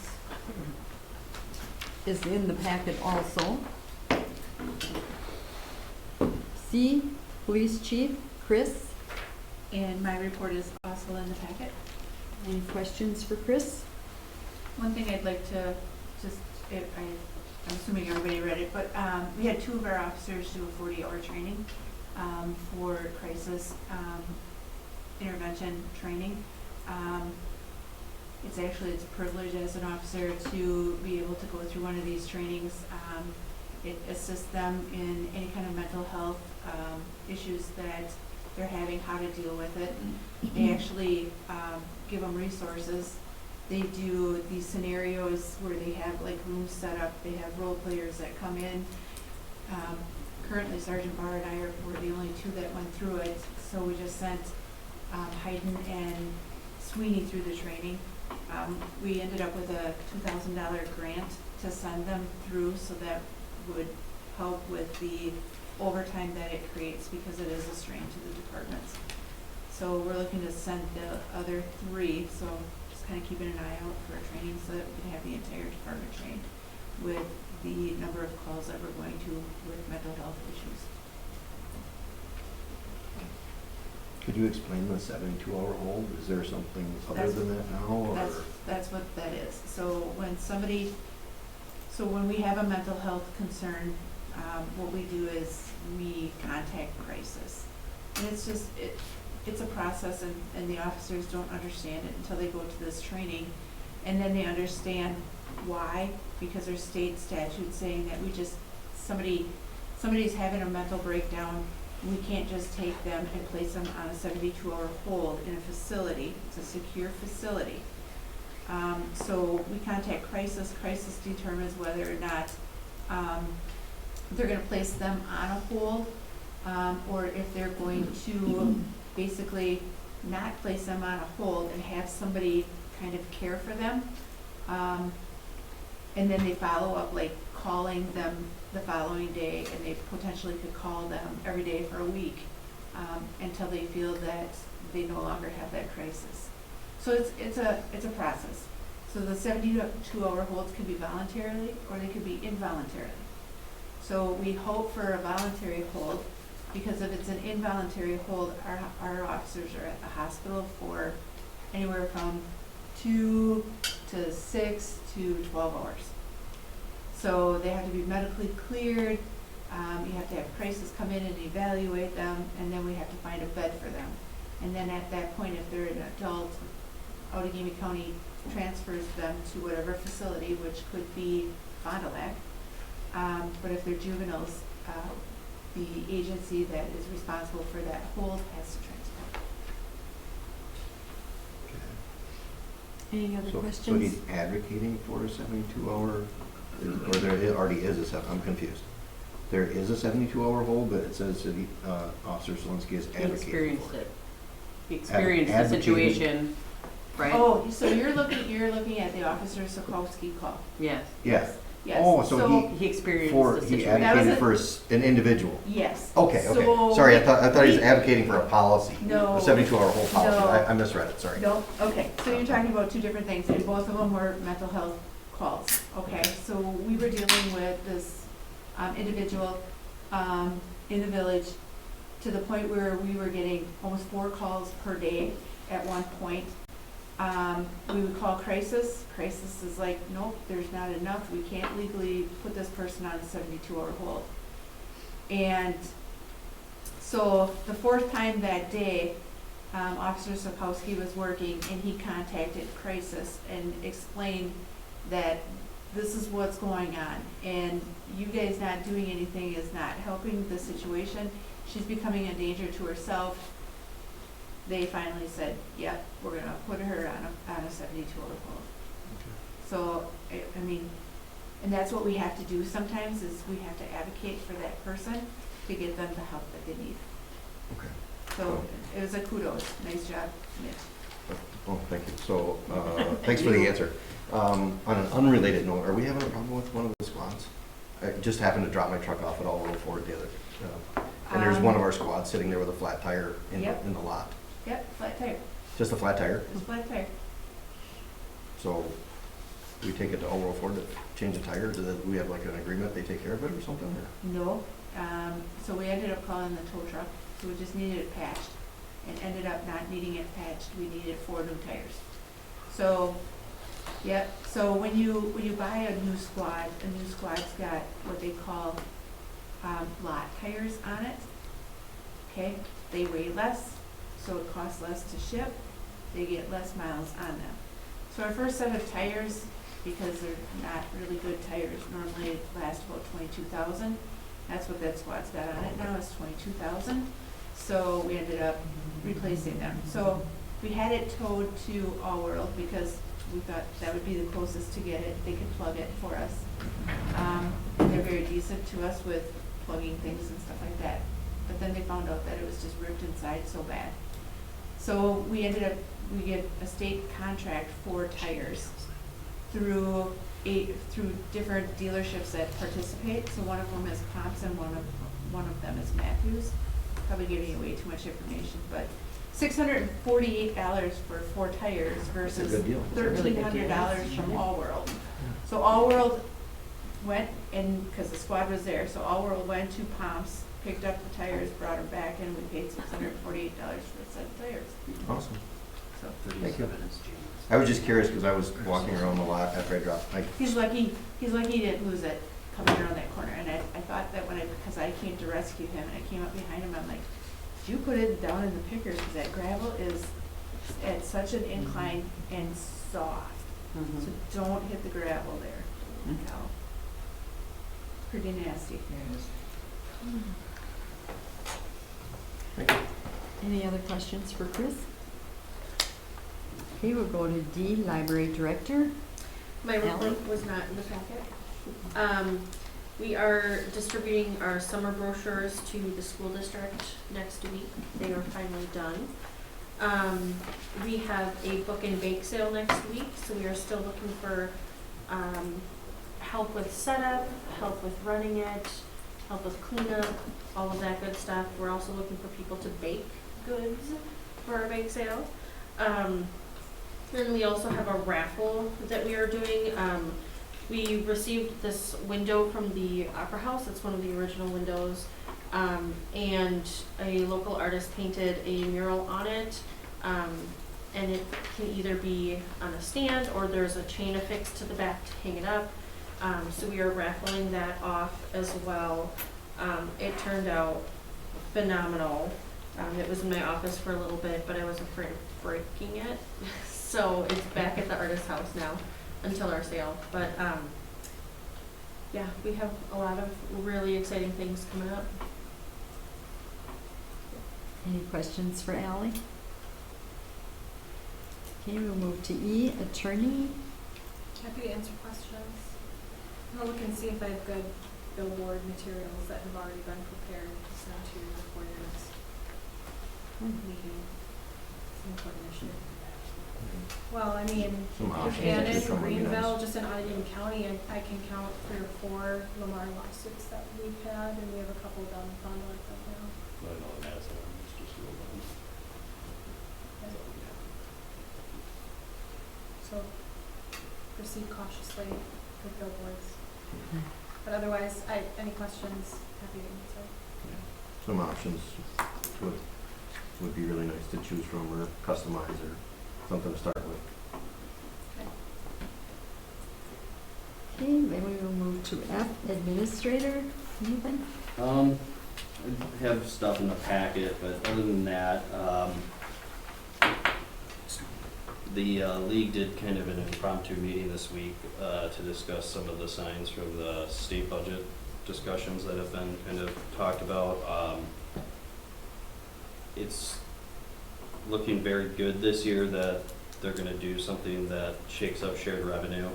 [SPEAKER 2] is in the packet also. C, Police Chief, Chris.
[SPEAKER 10] And my report is also in the packet.
[SPEAKER 2] Any questions for Chris?
[SPEAKER 10] One thing I'd like to just, I'm assuming everybody read it, but we had 2 of our officers do a 40-hour training for crisis intervention training. It's a privilege as an officer to be able to go through one of these trainings. It assists them in any kind of mental health issues that they're having, how to deal with it. They actually give them resources. They do these scenarios where they have like rooms set up. They have role players that come in. Currently, Sergeant Barr and I were the only 2 that went through it. So we just sent Hayden and Sweeney through the training. We ended up with a $2,000 grant to send them through, so that would help with the overtime that it creates, because it is a strain to the departments. So we're looking to send the other 3, so just kind of keeping an eye out for training so that we can have the entire department trained with the number of calls that we're going to with mental health issues.
[SPEAKER 3] Could you explain the 72-hour hold? Is there something other than that now, or?
[SPEAKER 10] That's what that is. So when we have a mental health concern, what we do is we contact crisis. And it's a process, and the officers don't understand it until they go to this training. And then they understand why, because there's state statutes saying that somebody's having a mental breakdown. We can't just take them and place them on a 72-hour hold in a facility. It's a secure facility. So we contact crisis. Crisis determines whether or not they're going to place them on a hold, or if they're going to basically not place them on a hold and have somebody kind of care for them. And then they follow up, like calling them the following day, and they potentially could call them every day for a week until they feel that they no longer have that crisis. So it's a process. So the 72-hour holds can be voluntarily, or they could be involuntarily. So we hope for a voluntary hold, because if it's an involuntary hold, our officers are at the hospital for anywhere from 2 to 6 to 12 hours. So they have to be medically cleared. You have to have crisis come in and evaluate them, and then we have to find a bed for them. And then at that point, if they're an adult, Outagamie County transfers them to whatever facility, which could be Fond du Lac. But if they're juveniles, the agency that is responsible for that hold has to transfer.
[SPEAKER 2] Any other
[SPEAKER 3] So
[SPEAKER 2] questions?
[SPEAKER 3] he's advocating for a 72-hour, or there already is I'm confused. There is a 72-hour hold, but it says City Officer Solinsky is
[SPEAKER 6] He
[SPEAKER 3] advocating
[SPEAKER 6] experienced
[SPEAKER 3] for
[SPEAKER 6] it. He experienced the
[SPEAKER 3] Advocating.
[SPEAKER 6] situation, right?
[SPEAKER 10] Oh, so you're looking at the Officer Sokowski call?
[SPEAKER 6] Yes.
[SPEAKER 3] Yeah.
[SPEAKER 10] Yes.
[SPEAKER 3] Oh, so
[SPEAKER 6] He experienced
[SPEAKER 3] he
[SPEAKER 6] the situation.
[SPEAKER 3] advocated
[SPEAKER 10] That
[SPEAKER 3] for an individual.
[SPEAKER 10] Yes.
[SPEAKER 3] Okay.
[SPEAKER 10] So
[SPEAKER 3] Sorry, I thought he was advocating for a policy.
[SPEAKER 10] No.
[SPEAKER 3] A 72-hour hold policy.
[SPEAKER 10] No.
[SPEAKER 3] I misread it, sorry.
[SPEAKER 10] No, okay, so you're talking about 2 different things, and both of them were mental health calls, okay? So we were dealing with this individual in the village to the point where we were getting almost 4 calls per day at one point. We would call crisis. Crisis is like, nope, there's not enough. We can't legally put this person on a 72-hour hold. And so the 4th time that day, Officer Sapkowski was working and he contacted crisis and explained that this is what's going on and you guys not doing anything is not helping the situation. She's becoming a danger to herself. They finally said, yep, we're gonna put her on a 72-hour hold. So, I mean, and that's what we have to do sometimes is we have to advocate for that person to get them the help that they need.
[SPEAKER 3] Okay.
[SPEAKER 10] So it was a kudos, nice job, Mitch.
[SPEAKER 3] Oh, thank you. So, thanks for the answer. On an unrelated note, are we having a problem with one of the squads? I just happened to drop my truck off at All Road Ford the other, and there's one of our squads sitting there with a flat tire in the lot.
[SPEAKER 10] Yep, flat tire,
[SPEAKER 3] Just a flat tire?
[SPEAKER 10] just flat tire.
[SPEAKER 3] So, we take it to All Road Ford to change the tire? Do we have like an agreement, they take care of it or something? Or?
[SPEAKER 10] No, so we ended up calling the tow truck, so we just needed it patched, and ended up not needing it patched, we needed 4 new tires. So, yep, so when you buy a new squad's got what they call lot tires on it, okay? They weigh less, so it costs less to ship, they get less miles on them. So our first set of tires, because they're not really good tires, normally last about 22,000. That's what that squad's got on it now, is 22,000. So we ended up replacing them. So we had it towed to All World because we thought that would be the closest to get it. They could plug it for us. And they're very decent to us with plugging things and stuff like that. But then they found out that it was just ripped inside so bad. So we get a state contract for tires through different dealerships that participate. So one of them is Pomps and one of them is Matthews. Probably giving you way too much information, but $648 for 4 tires versus $1,300 from All World. So All World went, and because the squad was there, so All World went to Pomps, picked up the tires, brought them back, and we paid $648 for a set of tires.
[SPEAKER 3] Awesome.
[SPEAKER 10] So
[SPEAKER 3] Thank you. I was just curious because I was walking around the lot after I dropped.
[SPEAKER 10] he's lucky he didn't lose it coming around that corner. And I thought that because I came to rescue him and I came up behind him, I'm like, did you put it down in the pickers? Because that gravel is at such an incline and soft. So don't hit the gravel there. No. Pretty nasty.
[SPEAKER 3] Thank you.
[SPEAKER 2] Any other questions for Chris? Okay, we'll go to D, Library Director.
[SPEAKER 13] My report was not in the packet. We are distributing our summer brochures to the school district next week. They are finally done. We have a book and bake sale next week, so we are still looking for help with setup, help with running it, help with cleanup, all of that good stuff. We're also looking for people to bake goods for our bake sale. And we also have a raffle that we are doing. We received this window from the Opera House. It's one of the original windows. And a local artist painted a mural on it. And it can either be on a stand or there's a chain affixed to the back to hang it up. So we are raffling that off as well. It turned out phenomenal. It was in my office for a little bit, but I was afraid of breaking it. So it's back at the artist's house now until our sale. But yeah, we have a lot of really exciting things coming up.
[SPEAKER 2] Any questions for Ally? Okay, we'll move to E, Attorney.
[SPEAKER 13] Happy to answer questions. I'll look and see if I have good billboard materials that have already been prepared to send to you before your next meeting. It's an important issue. Well, I mean,
[SPEAKER 3] Some options
[SPEAKER 13] Buchanan,
[SPEAKER 3] just from what you
[SPEAKER 13] Greenville,
[SPEAKER 3] guys-
[SPEAKER 13] just in Ogden County, I can count 3 or 4 Lamar lawsuits that we've had, and we have a couple down in Fond du Lac right now.
[SPEAKER 9] I know that's just a little bit.
[SPEAKER 13] So, proceed cautiously with billboards. But otherwise, any questions, happy to answer.
[SPEAKER 3] Some options would be really nice to choose from or customize or something to start with.
[SPEAKER 2] Okay, then we will move to F, Administrator. Nathan?
[SPEAKER 9] I have stuff in the packet, but other than that, the league did kind of an impromptu meeting this week to discuss some of the signs from the state budget discussions that have been kind of talked about. It's looking very good this year that they're going to do something that shakes up shared revenue,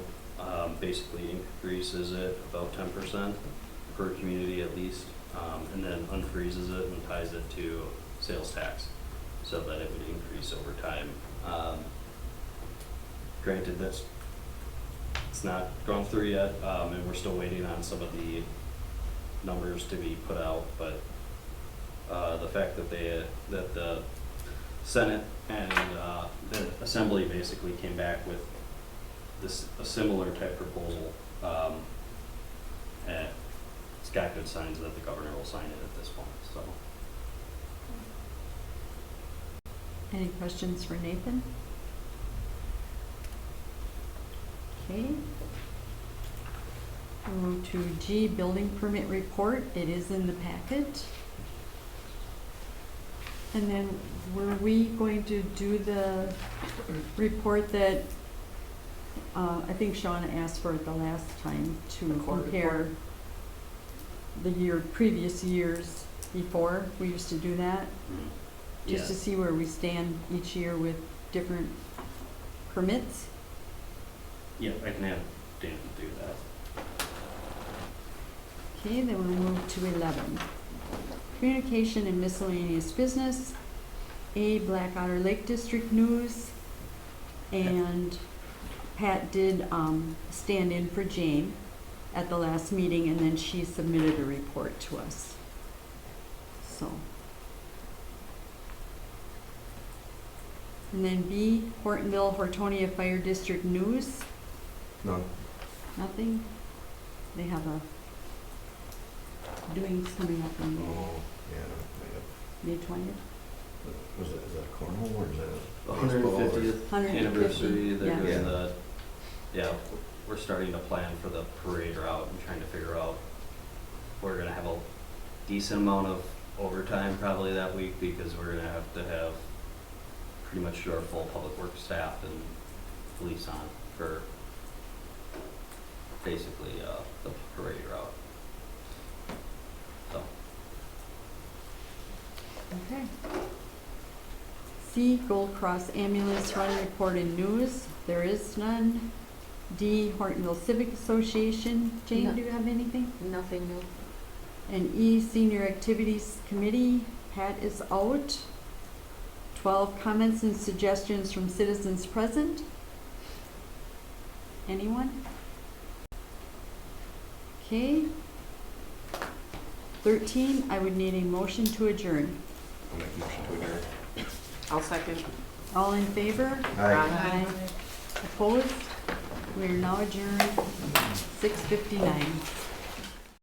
[SPEAKER 9] basically increases it about 10% per community at least, and then unfreezes it and ties it to sales tax so that it would increase over time. Granted, it's not gone through yet, and we're still waiting on some of the numbers to be put out, but the fact that the Senate and the Assembly basically came back with a similar type proposal, and it's got good signs that the governor will sign it at this point. So,
[SPEAKER 2] Any questions for Nathan? Okay. We'll move to G, Building Permit Report. It is in the packet. And then were we going to do the report that I think Sean asked for it the last time to compare the previous years before? We used to do that, just to see where we stand each year with different permits.
[SPEAKER 9] yeah, I can have Dan do that.
[SPEAKER 2] Okay, then we'll move to 11. Communication and miscellaneous business. A, Black Otter Lake District News. And Pat did stand in for Jane at the last meeting, and then she submitted a report to us. So. And then B, Hortonville, Hortonia Fire District News.
[SPEAKER 3] None.
[SPEAKER 2] Nothing. They have a doings coming up in
[SPEAKER 3] Oh, yeah.
[SPEAKER 2] May 20th.
[SPEAKER 3] Is that a cornhole or is that
[SPEAKER 9] The
[SPEAKER 3] a baseball or-
[SPEAKER 9] 150th
[SPEAKER 2] 150,
[SPEAKER 9] anniversary, they're
[SPEAKER 2] yeah.
[SPEAKER 9] doing we're starting to plan for the parade route and trying to figure out, we're gonna have a decent amount of overtime probably that week because we're gonna have to have pretty much our full public works staff and police on for basically the parade route. So.
[SPEAKER 2] Okay. C, Gold Cross Ambulance Run Report and News. There is none. D, Hortonville Civic Association. Jane,
[SPEAKER 6] No.
[SPEAKER 2] do you have anything?
[SPEAKER 6] Nothing new.
[SPEAKER 2] And E, Senior Activities Committee. Pat is out. 12, comments and suggestions from citizens present. Anyone? Okay. 13, I would need a motion to adjourn.
[SPEAKER 3] I'll make a motion to adjourn.
[SPEAKER 6] I'll second.
[SPEAKER 2] All in favor?
[SPEAKER 3] Aye.
[SPEAKER 2] Aye. Opposed? We are now adjourned 6:59.